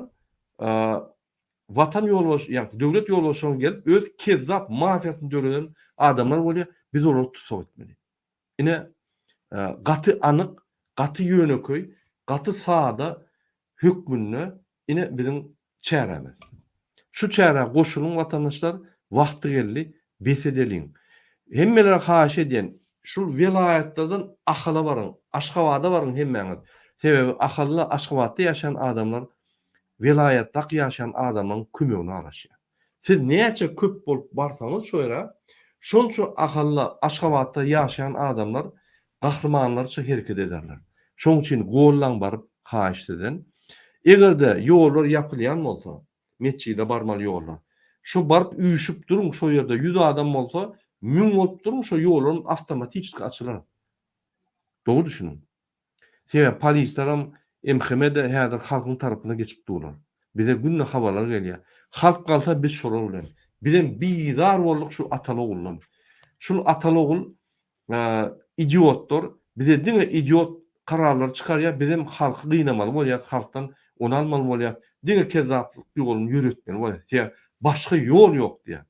vatan ýolbaşçy, ýa-ni döwlet ýolbaşçylaryna gelip öz kezzap mafiýasyny döreden adamlar bolýar. Biz olary tutsak etmeli. Ine gaty anyk, gaty ýöneköy, gaty saada hökmünde ine bizim çäremiz. Şu çäre goşulun vatandaşlar wagty geldi besedeliň. Hemmelere haýyş edýän şu vilayetlerden ahala barın, Aşgabatda barın hemmeňiz. Sebebi ahally Aşgabatda ýaşayan adamlar vilayetde ýaşayan adamlaryň kömegine araşýar. Siz näçe köp bolup barsaňyz şo ýere şonça ahally Aşgabatda ýaşayan adamlar gahrymanlarça hereket ederler. Şoň üçin gollan baryp haýyş eden. Egerde ýollar ýapylýan bolsa, mesçide barmaly ýollar. Şu barıp üýüşüp durun şo ýerde 100 adam bolsa, 1000 bolup durun şo ýolun awtomatik açylar. Doğru düşünün. Sebäp polisleram MHM'de häzir halkyň tarapyna geçip durlar. Bize günne habarlar gelýär. Halk galsa biz şolar bilen. Bilen bizar bolduk şu atalogullan. Şu atalogul idiotlar, bize diňe idiot kararlar çykarýar, bizim halky gynamaly bolýar, halkdan onu almaly bolýar. Diňe kezzaplyk ýoluny ýöretmeli bolýar. Sebäp başga ýol ýok diýär.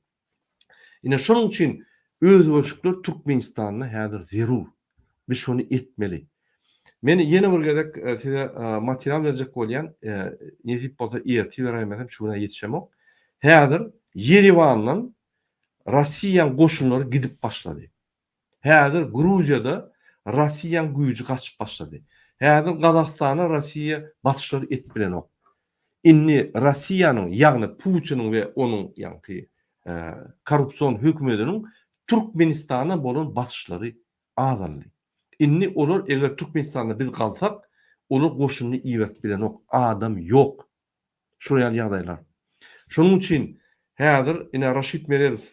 Ine şonuň üçin öz ölçükler Türkmenistanyna häzir zerur. Biz şonu etmeli. Meni ýene bir gezek size material berjek bolýan, nezip bolsa erti beräýmesem şuna ýetişemok. Häzir Yerevandan Rossiýa goşunlary gidip başlady. Häzir Gruziýada Rossiýa güýji gaçyp başlady. Häzir Gazakstana Rossiýa batışlary etbilenok. Inni Rossiýanyň, ýagny Putiniň we onuň ýa-ni korrupsiýon hökümetiniň Türkmenistan'a bolan batışları azaldy. Inni olar eger Türkmenistan'da biz kalsak, olar goşuny iwet bilen ok adam yok. Şuraya ýagdaýlar. Şonuň üçin häzir ine Raşid Merezow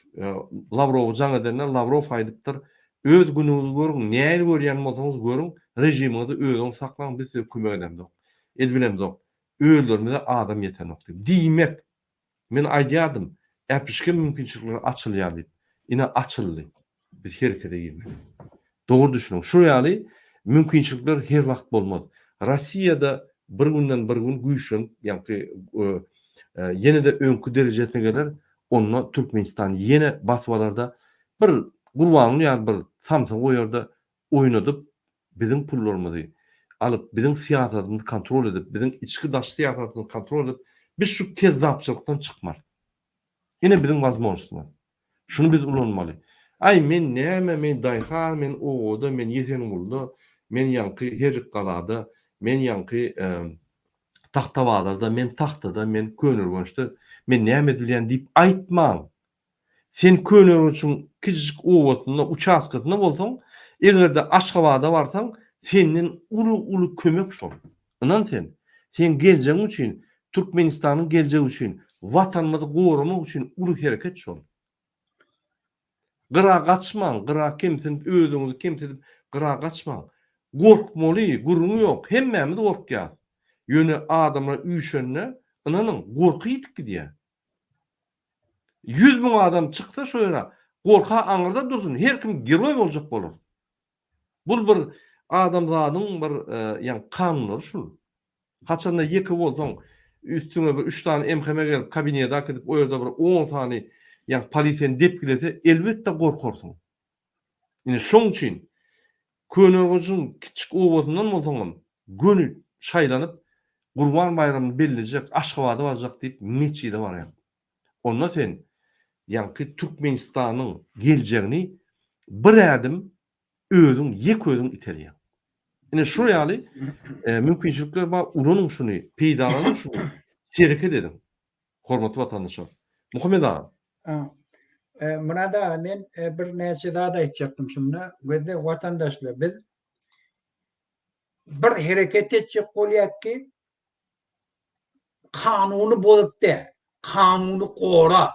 Lavrow jaň edenden Lavrow aýdypdyr. Öz günüňizi görüň, näme görýän bolsaňyz görüň, rejimiňizi özüň saklaň, biz size kömek edemdik. Edbilemdik. Öldürmede adam yetenok diýip. Diýmek. Men aýdýadym, äpişke mümkinçilikler açylýar diýip. Ine açyldy. Biz herekete girmek. Doğru düşünün. Şu ýaly mümkinçilikler her wagt bolmaz. Rossiýada bir günden bir gün güýçlen, ýa-ni ýene-de öňkü derejetine geler, onunla Türkmenistan ýene baswalarda bir gurbanyny ýa bir samsyň goýarda oýnadyp biziň pullarymyzy alyp, biziň siýasatymyzy kontrol edip, biziň içki daş siýasatymyzy kontrol edip, biz şu kezzapçylykdan çykmaz. Ine biziň wazmożnostumyz. Şunu biz ulanmaly. Ay men näme, men daýhar, men ogoda, men ýetenim boldy, men ýanky herrik galada, men ýanky taxtawalarda, men taxtada, men könürgönçde, men näme edilýän diýip aýtmaň. Sen könürgönçüň kiçik ogotyna, uçaskatyna bolsaň, egerde Aşgabatda barsaň, senden uly kömek şol. Inan sen geljeň üçin, Türkmenistanyň geljegi üçin, watanymyzy gorumak üçin uly hereket şol. Gyra gaçmaň, gyra kimsin özüňizi kimsin gyra gaçmaň. Gorkmaly, gurumy ýok, hemmämiz gorkýar. Ýöne adamlar üýşenne, inanyň gorky ýitip gidýär. 100 000 adam çyksa şo ýere gorka aňyrda dursun, her kim geroý boljak bolar. Bul bir adamzadyň bir ýa kanunlary şu. Haçanda ýeki bolsaň, üstüne bir 3 tane emheme gelip kabinete akıtıp o ýerde bir 10 sany ýa polisiýany depgilese, elbetde gorkarsyň. Ine şoň üçin könürgüçüň kiçik ogotundan bolsaň, gönül şaýlanyp Gurban bayramyny belirlejek, Aşgabatda barjak diýip meçide barýar. Onda sen ýa-ni Türkmenistanyň geljegini bir ädim özüň ýek iterýär. Ine şu ýaly mümkinçilikler bar, ulanyň şunu, peýdalanyň şunu hereket edin. Hormatly watandaşlar. Muhammed ağa. Muna da men bir näçe daha da aýtjakdym şunda. Gözde watandaşlar, biz bir hereket etjek bolýak ki kanuny bozup kanuny gora.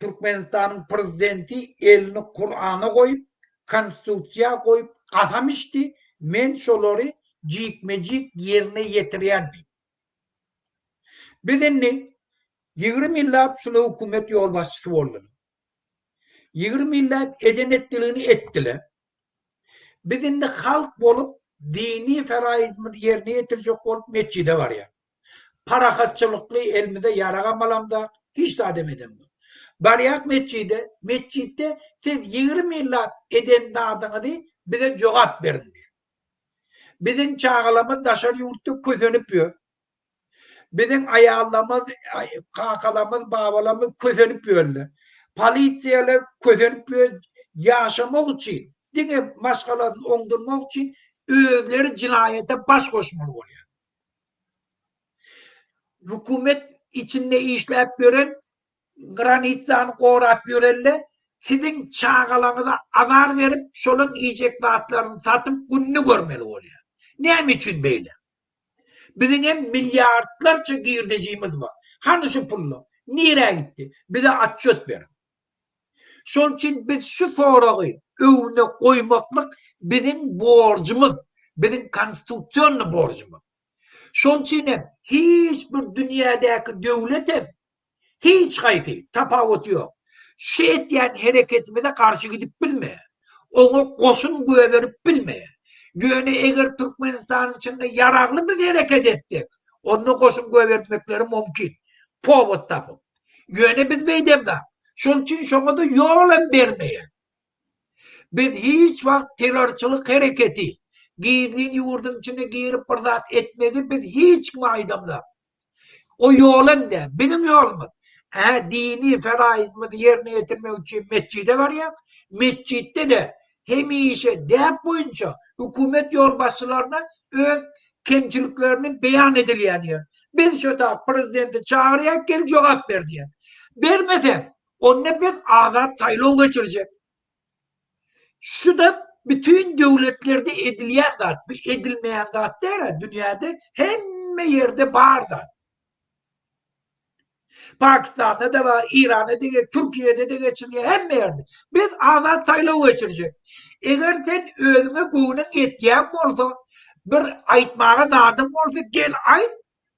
Türkmenistanyň prezidenti elini Kur'ana goýup, konstitusiýa goýup gasam içdi. Men şolary jikmejik ýerine ýetirýärmi. Bizini 20 ýyllap şol hökümet ýol başçysy boldy. 20 ýyllap edenetligini etdiler. Bizini halk bolup dini feraizmi ýerine ýetirjek bolup meçide barýar. Parahatçylykly elmide ýaragan balamda hiç de demedem. Barýak meçide siz 20 ýyllap eden dadyňyzy bize jogap berin. Biziň çağalamyz daşar ýurtda közenip ýör. Biziň aýallamyz, kakalamyz, babalamyz közenip ýörler. Polisiýalar közenip ýör ýaşamak üçin, diňe maşgalaryny oňdurmak üçin özleri jinaýete baş goşmaly bolýar. Hökümet içinde işläp ýören, granitsany gorap ýörelle, siziň çağalaňyza azar berip, şolaň iýjeklatlaryny satyp günni görmeli bolýar. Näme üçin beýle? Biziň hem milyardlarça girdejimiz var. Hani şu pullar? Nire gitti? Bize atçöt verin. Şol için biz şu soragy öwüne koymaklık bizim borcumuz, bizim konstitusyonlu borcumuz. Şol için hiçbir dünyadaki devletin hiç kayfi, tapavut yok. Şu etyen hareketimize karşı gidip bilmeye. Onu koşun güve verip bilmeye. Güvene eğer Türkmenistan'ın içinde yararlı bir hareket ettik. Onu koşun güve vermekleri mümkün. Povut tapıp. Güvene biz beydemde. Şol için şuna da yolan vermeye. Biz hiç vakt terörçülük hareketi, giydiğin yurdun içinde giyirip bırdat etmeyi biz hiç maydamda. O yolan da, benim yolumuz. Dini feraizmi yerine getirmek için mescide var ya, mescitte de hem işe deyip boyunca hükümet yolbaşçılarına öz kemçiliklerini beyan edilyen yer. Biz şöyle prezidenti çağırıya gel cevap ver diye. Vermesen Onunla biz azat saylov geçirecek. Şu da bütün devletlerde edilen zat, edilmeyen zat değil ha, dünyada hemme yerde var da. Pakistan'da da var, İran'da da, Türkiye'de de geçiriyor, hemme yerde. Biz azat saylov geçirecek. Eğer sen özüne güvünün yetken olsa, bir aytmağa dardım olsa, gel ayt,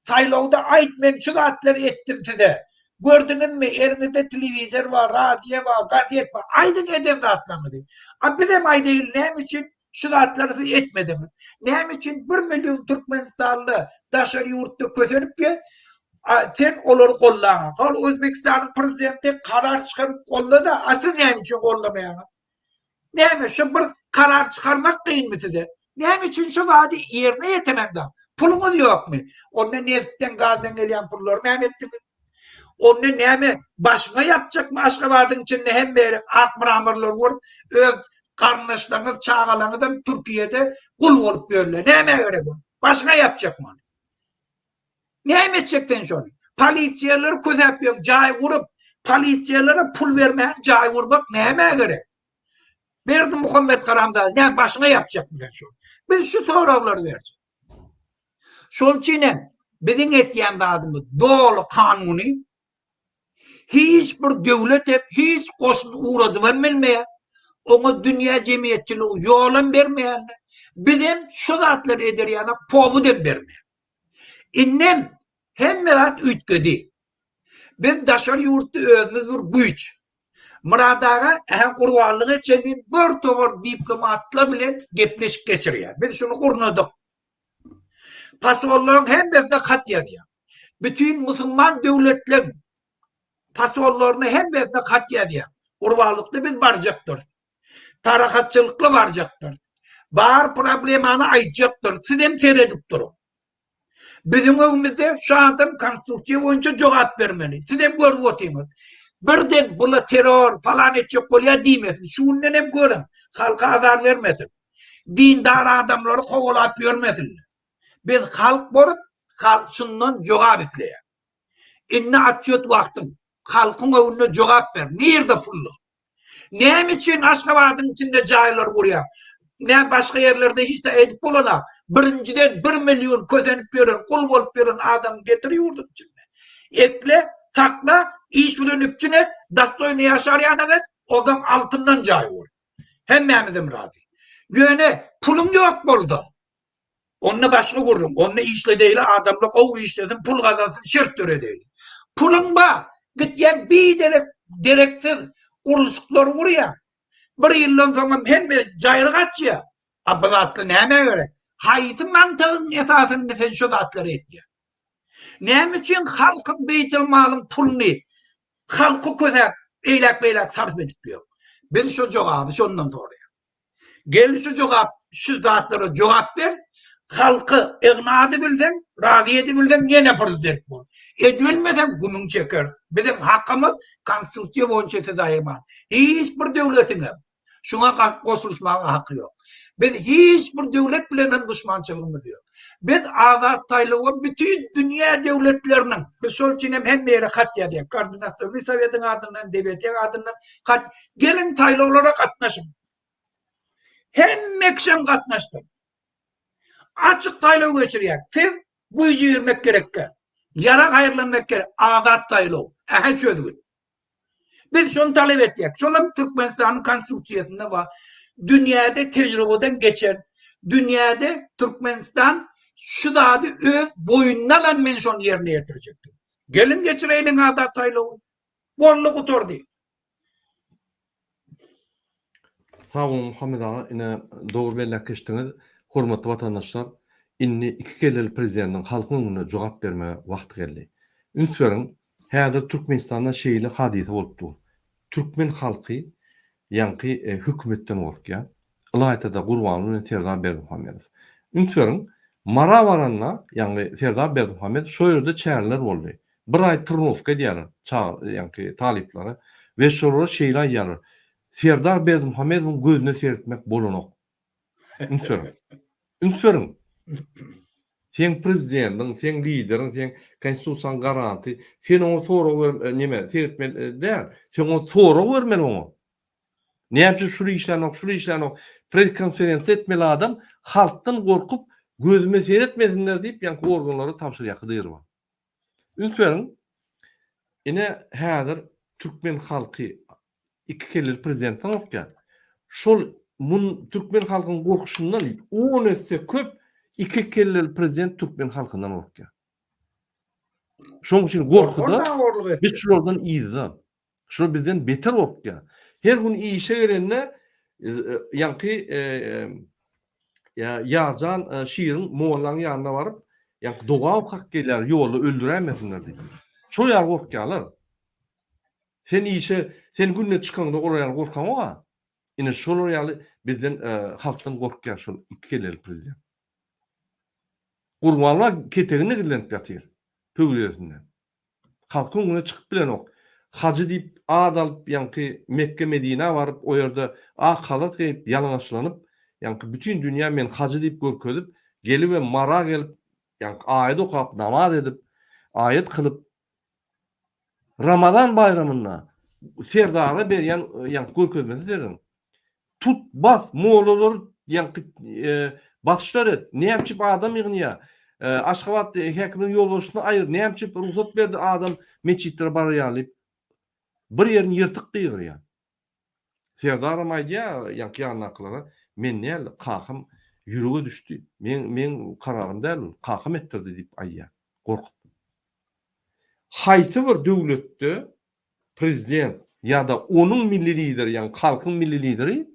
saylovda ayt, men şu zatları ettim size. Gördünüz mü? Elinizde televizyon var, radyo var, gazet var. Aydın edem zatlarını değil. Biz hem ay değil. Neyim için şu zatları siz etmediniz? Neyim için 1 milyon Türkmenistanlı dışarı yurtta kötürüp ya, sen olur kollana. Kal Özbekistan'ın prezidenti karar çıkarıp kolla da asıl neyim için kollamayana? Neyim için bir karar çıkarmak değil mi size? Neyim için şu zati yerine yetenenden? Pulunuz yok mu? Onunla neftten gazdan gelen pulları neyim ettiniz? Onu neyme başına yapacak mı Aşgabat'ın içinde hem böyle akmıramırlar var, öz kardeşleriniz, çağalarınızdan Türkiye'de kul olup böyle. Neyme göre bu? Başına yapacak mı? Neyme edecekten şöyle? Polisiyeleri köz yapıyor, cay vurup, polisiyelere pul vermeye, cay vurmak neyme göre? Verdi Muhammed Karam'da, ne başına yapacak mı şu? Biz şu soruları vereceğiz. Şunun için bizim etkiyen adımız doğru kanuni, hiçbir devlet hiç koşun uğradı vermeye, ona dünya cemiyetçiliği yolun vermeyen, bizim şu zatları eder yani pobu da vermeyen. İnnem hem merat ütgedi. Biz daşar yurtta özümüz bir güç. Muradaga ehem kurvanlığı için bir tovar diplomatla bile gepleşik geçiriyor. Biz şunu kurnadık. Pasolların hem bizde kat yazıyor. Bütün Müslüman devletlerin pasollarını hem bizde kat yazıyor. Kurvanlıkla biz varacaktır. Tarakatçılıkla varacaktır. Bar problemini ayıcaktır. Sizden seyredip durun. Bizim evimizde şu anda konstrüksiyon boyunca cevap vermeli. Sizden görüp oturun. Birden bula terör falan edecek kolya demesin. Şundan hep görün. Halka azar vermesin. Dindar adamları kovalap görmesin. Biz halk borup, halk şundan cevap etleyen. İnne açıyot vaktin. Halkın önüne cevap ver. Nerede pullu? Neyim için Aşgabat'ın içinde cahiller vuruyor? Ne başka yerlerde hiç de edip bulana. Birinciden 1 milyon közenip verin, kul olup verin adam getiriyordu içinde. Ekle, takla, iş dönüp içine, dastoyunu yaşar yanına, o zaman altından cahil olur. Hemmemizim razı. Yöne pulum yok burada. Onunla başını kururum. Onunla işle değil, adamla kovu işlesin, pul kazansın, şırt töre değil. Pulum ba, git yani bir direksiz kuruluşlukları vuruyor. Bir yıldan sonra hem cayırık açıyor. Ablatlı neyme göre? Hayatı mantığın esasında sen şu zatları ediyor. Neyim için halkın beytil malın pulunu, halkı köze eylek sarf edip yok. Ben şu cevabı şundan soruyor. Gel şu cevap, şu zatlara cevap ver, halkı ikna edebilsen, razı edebilsen yine prezident bul. Edilmesen günün çeker. Bizim hakkımız konstrüksiyon boyunca daima. Hiçbir devletin şuna koşuluşmaya hakkı yok. Biz hiçbir devlet bilen düşmançılığımız yok. Biz azat taylığı bütün dünya devletlerinin, biz sol çinem hem yere kat yadık. Koordinasyon, Sovyet'in adından, devletin adından kat. Gelin taylığlara katlaşın. Hem mekşem katlaştım. Açık taylığı geçiriyor. Siz bu işi yürümek gerek. Yarak hayırlanmak gerek. Azat taylığı. Ehe çözdük. Biz şunu talep ettik. Şunun Türkmenistan'ın konstrüksiyonunda var. Dünyada tecrübeden geçen, dünyada Türkmenistan şu da öz boyundan men şunu yerine getirecektir. Gelin geçireyin azat taylığı. Bolluk oturdu. Sağ olun Muhammed ağa, ine doğru belli geçtiniz. Hormatly vatandaşlar, inni iki kelleli prezidentin halkın önüne cevap vermeye vakti geldi. Ünsörün, häzir Türkmenistan'da şeýle hadise bolupdy. Türkmen halky, ýanky hükümetten gorkýar. Ilaytada Gurbanuly Serdar Berdimuhammedow. Ünsörün, mara baranna, ýani Serdar Berdimuhammedow şo ýerde çärler boldy. Bir ay Tırnovka diýerler, ýanky talipleri we şolara şeýle aýýarlar. Serdar Berdimuhammedowyň gözüne seyretmek bolanok. Ünsörün. Sen prezidentin, sen liderin, sen konstitusiyon garanti, sen onu soru neme, seyretmeli değil. Sen onu soru vermeli onu. Ne yapacak şunu işlerini pres konferansı etmeli adam, halktan korkup gözüme seyretmesinler deyip yani organları tavşır yakıdır var. Ünsverin, yine hazır Türkmen halkı iki kelli prezidentten okya. Şol Türkmen halkının korkuşundan 10 etse köp iki kelli prezident Türkmen halkından okya. Şoň üçin gorkuda biz şulardan iýizden. Şu bizden beter okya. Her gün işe gelenler yankı yazan şiirin moğolların yanına varıp yankı doğa okak geler yolu öldüremesinler diye. Şu yer korkyalar. Sen işe sen günne çıkanda oraya korkan o. Ine şol ýaly bizden halktan gorkýar şol iki kelli prezident. Gurbanlar ketegine gidilenip ýatyr. Pöwlesinden. Halkın güne çıkıp bilen ok. Hacı deyip ad alıp yankı Mekke Medine varıp o yerde halat geyip yalanlaşlanıp yankı bütün dünya men hacı deyip görködüp gelip ve mara gelip yankı ayet okap namaz edip ayet kılıp Ramazan bayramında serdara berýän yankı görködmesi dedim. Tut bas moğollar yankı basışlar et. Ne yapıp adam ýygnya. Aşgabat häkimiň ýolbaşyna aýyr. Ne yapıp ruhsat berdi adam meçitlere barýalyp bir yerini yırtık ýygyr ýa. Serdaram aýdýa ýanky ýanaklara men näle kakym ýürege düşdi. Men kararym däl, kakym etdirdi diýip aýdýa. Gorkup. Haýsy bir döwletde prezident ýa-da onuň milli lideri, ýani halkyň milli lideri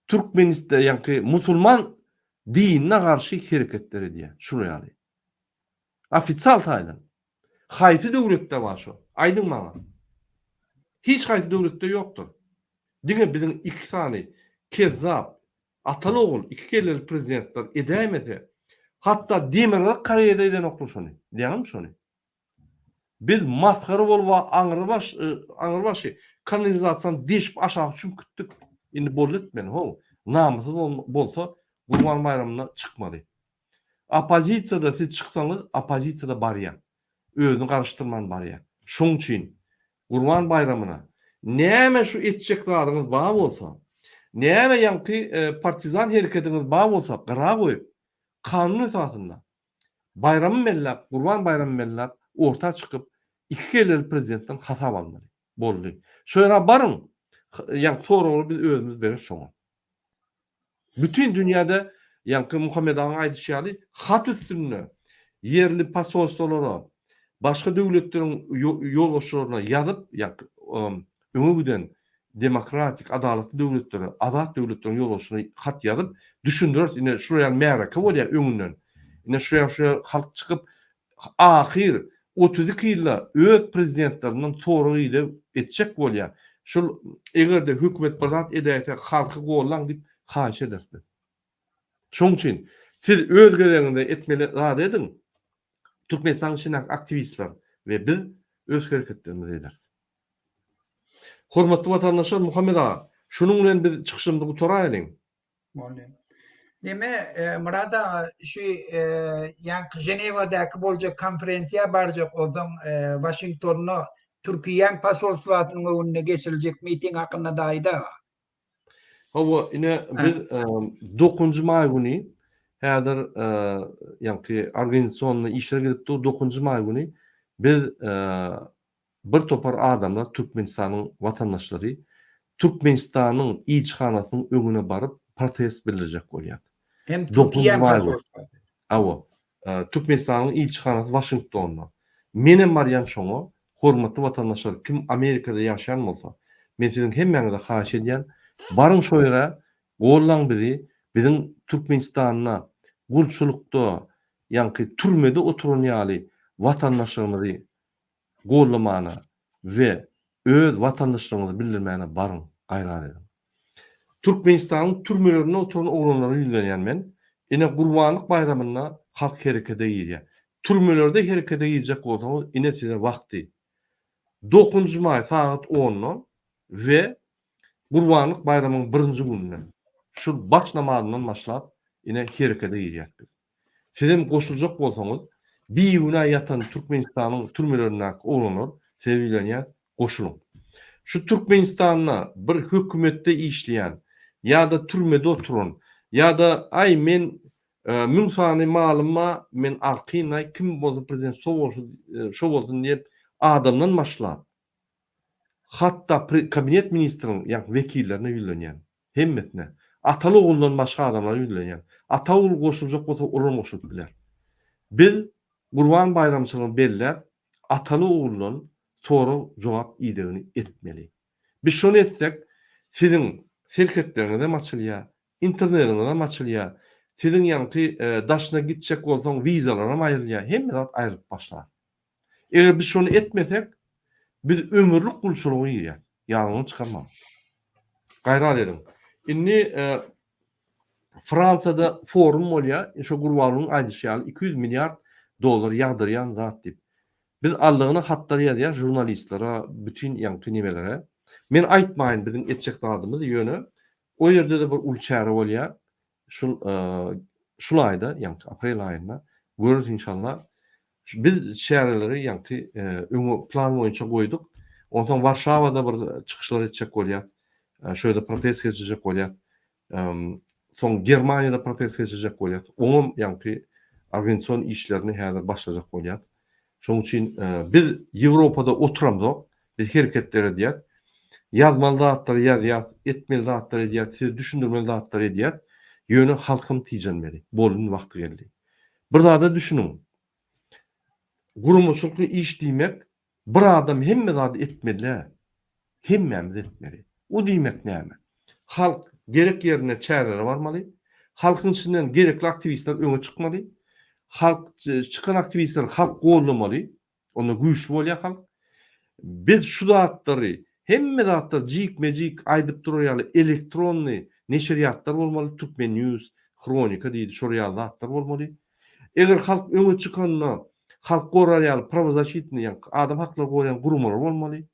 Türkmenistan ýanky musulman dinine garşy hereketler edýär. Şunu ýaly. Ofitsial taýdan. Haýsy döwletde bar şo? Aýdyň maňa. Hiç haýsy döwletde ýokdur. Diňe biziň iki sany kezzap, atalogul iki kelli prezidentler edämese, hatta Demirel Karyada eden oklu şonu. Diýeňim şonu. Biz maskara bolup aňyrbaşy kanalizasiýony deşip aşağı üçin küttük. Indi bolletmen ho. Namusy bolsa Gurban bayramına çıkmadı. Opozisiyada siz çıksanız opozisiyada barýar. Özüni garşdyrman barýar. Şoň üçin Gurban bayramına näme şu etjek zadyňyz bar bolsa, näme ýanky partizan hereketiniz bar bolsa, gyra goýup kanun esasında bayramy mellap, Gurban bayramy mellap orta çıkıp iki kelli prezidentden hasap almaly. Boldy. Şöýra barın. Ýa-ni soragy biz özümüz beriş şoňa. Bütün dünyada yankı Muhammed Ağa'nın aýdyşýaly hat üstünde yerli pasolstwalara, başga döwletlerin ýolbaşçylaryna ýazyp, yankı öňe giden demokratik, adaletli döwletlere, azat döwletleriň ýolbaşçylaryna hat ýazyp, düşündirer, ine şuraya meraka bolýar öňünden. Ine şuraya halk çıkıp ahir 32 ýylda öz prezidentlerinden soragy ýa etjek bolýar. Şol egerde hökümet bazat edäýse halky gollaň diýip haýyş ederdi. Şoň üçin siz öz gereňinde etmeli zat edin. Türkmenistan şinak aktivistler we biz öz hereketlerimizi ederiz. Hormatly watandaşlar, Muhammed ağa, şunun bilen biz çykyşymyzy gutaraýlyň. Neme Murada şu yankı Jeneva'daki boljak konferensiýa barjak odan Washington'a Türkiýe pasolstwasynyň önüne geçiriljek miting hakynda daýda. Hawa ine biz 9 may güni häzir ýanky organizasiýonyň işleri gidip 9 may güni biz bir topar adamlar Türkmenistanyň watandaşlary Türkmenistanyň ilçihanasynyň öňüne baryp protest bildirjek bolýar. Hem Türkiýe pasolstwasy. Hawa Türkmenistanyň ilçihanasy Washingtonda. Menem barýan şoňa hormatly watandaşlar, kim Amerikada ýaşaýan bolsa, men siziň hemmeňize haýyş edýän, barın şo ýere gollaň bizi, biziň Türkmenistanyna gulçulukda, ýanky türmede oturan ýaly watandaşlarymyzy gollamana we öz watandaşlarymyzy bildirmäne barın gaýrat edin. Türkmenistanyň türmelerine oturan oglanlary ýüzlenýän men, ine Gurbanlyk bayramyna halk herekete ýerýär. Türmelerde herekete ýerjek bolsaňyz, ine size wagty 9 may saat 10 we Gurbanlyk bayramynyň 1-nji gününe şu baş namazynyň başlap ine herekete ýerýär. Sizem koşulacak bolsaňyz, bir güna yatan Türkmenistanyň türmelerine olanlar, sevilenýär, koşulun. Şu Türkmenistan'a bir hökümetde işleyen ya da türmede oturan ya da ay men mümsany malyma men alqynay kim bolsa prezident şo bolsun diýip adamdan başlap hatta kabinet ministriniň ýa vekillerine ýülenýän hemmetine ataly oguldan başga adamlar ýülenýän ata ogul goşuljak bolsa olar goşulyp biler. Biz Gurban bayramçylygyny bellep ataly oguldan soru jogap ýedigini etmeli. Biz şonu etsek, sizin şirketlerine de maçılya, internetine de maçılya, sizin ýanky daşına gitjek bolsaň vizalara aýrylýar, hemme zat aýryp başlar. Eger biz şonu etmesek, biz ömürlük gulçulugy ýer. Ýalyny çykarmam. Gaýra dedim. Inni Fransada forum bolýar, şo Gurbanlyň aýdyşýaly 200 milliard dolar ýagdyrýan zat diýip. Biz aldygyny hatlar ýazýar jurnalistlere, bütün ýanky nimelere. Men aýtmaýyn bizim etjek dadymyz ýöne. O ýerde de bir ulçary bolýar. Şul aýda, ýanky aprel aýynda görürüz inşallah. Biz şäherleri ýanky öňe plan boýunça goýduk. Ondan Warşawada bir çykyşlar etjek bolýar. Şöyle protest geçecek bolýar. Son Germaniýada protest geçecek bolýar. Oňum ýanky organizasiýon işlerini häzir başlajak bolýar. Şoň üçin biz Ýewropada oturamyz, biz hereketler edýär. Yazmaly zatlar ýazýar, etmeli zatlar edýär, siz düşündirmeli zatlar edýär. Ýöne halkym tijenmeli. Bolun wagty geldi. Bir zada düşünün. Gurumçulukly iş diýmek bir adam hemme zady etmeli. Hemmemiz etmeli. O diýmek näme? Halk gerek ýerine çärelere barmaly. Halkyň içinden gerekli aktivistler öňe çykmaly. Halk çıkan aktivistler halk gollamaly. Onda güýçlü bolýar halk. Biz şu zatlary hemme zatlar jik-mejik aýdyp durýarly elektronly neşriýatlar bolmaly, Türkmen News, Kronika diýdi, şorýal zatlar bolmaly. Eger halk öňe çykanda halk goralýaly pravozachitni ýa adam hakları goýan gurumlar bolmaly.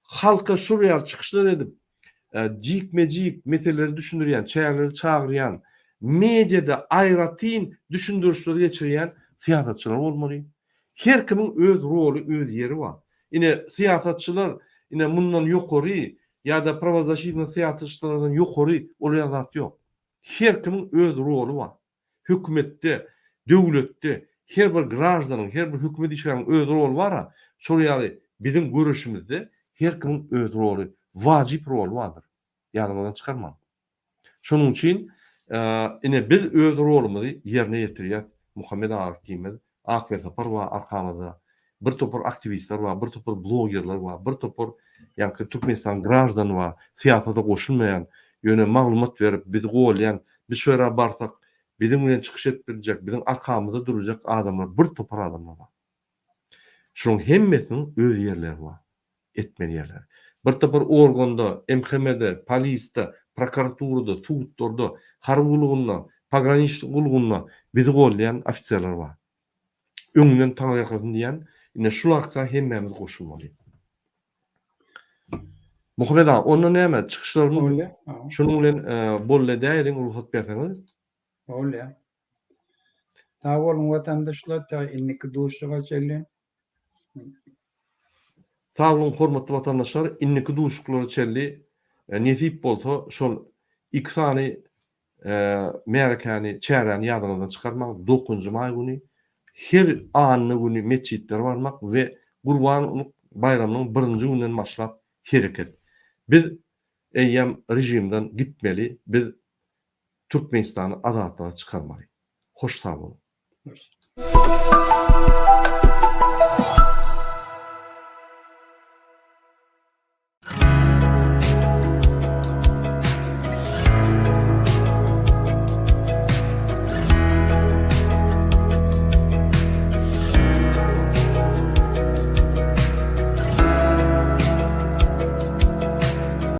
Halka şurýar çykyşlar edip jik-mejik meseleleri düşündirýän, çäherleri çagyrýan, mediada aýratyn düşündürüşler geçirýän siýasatçylar bolmaly. Her kimiň öz roly, öz ýeri bar. Ine siýasatçylar ine mundan ýokary ýa-da pravozachitni siýasatçylardan ýokary bolýan zat ýok. Her kimiň öz roly bar. Hökümetde, döwletde her bir grajdanyň, her bir hökümet işgäriniň öz roly bar. Şolýaly bizim görüşimizde her kimiň öz roly, wajyp roly bardyr. Ýadyňdan çykarmam. Şonuň üçin ine biz öz rolumuzy ýerine ýetirýär. Muhammed Arif diýmez, Akber Sapar we arkamyzda bir topar aktivistler bar, bir topar blogerler bar, bir topar ýanky Türkmenistan grajdan bar, siýasata goşulmaýan, ýöne maglumat berip bizi golýan, biz şöyle barsak bizim bilen çykyş etdirjek, bizim arkamyzda durjak adamlar, bir topar adamlar bar. Şonuň hemmesiniň öz ýerleri bar, etmeli ýerler. Bir topar organda, MHM'de, polisde, prokuraturada, sudlarda, harbulugunda, pograniçlik ulugunda bizi golýan ofitserler bar. Öňünden taňýakyn diýen, ine şulaksa hemmemiz goşulmaly. Muhammed ağa, onda näme çykyşlarymy şonuň bilen bolla däýeriň ruhsat berseňiz? Öyle. Ta bolun vatandaşlar ta inniki duşuga çellen. Sağ olun hormatly vatandaşlar, inniki duşuklary çelli nesip bolsa şol iki sany merakany çären ýadyňyzdan çykarmak 9-njy may güni her anyny güni meçitler barmak we Gurban bayramynyň 1-nji günden başlap hereket. Biz eýýem rejimden gitmeli, biz Türkmenistany azatlyğa çykarmaly. Hoş sağ olun. Hoş.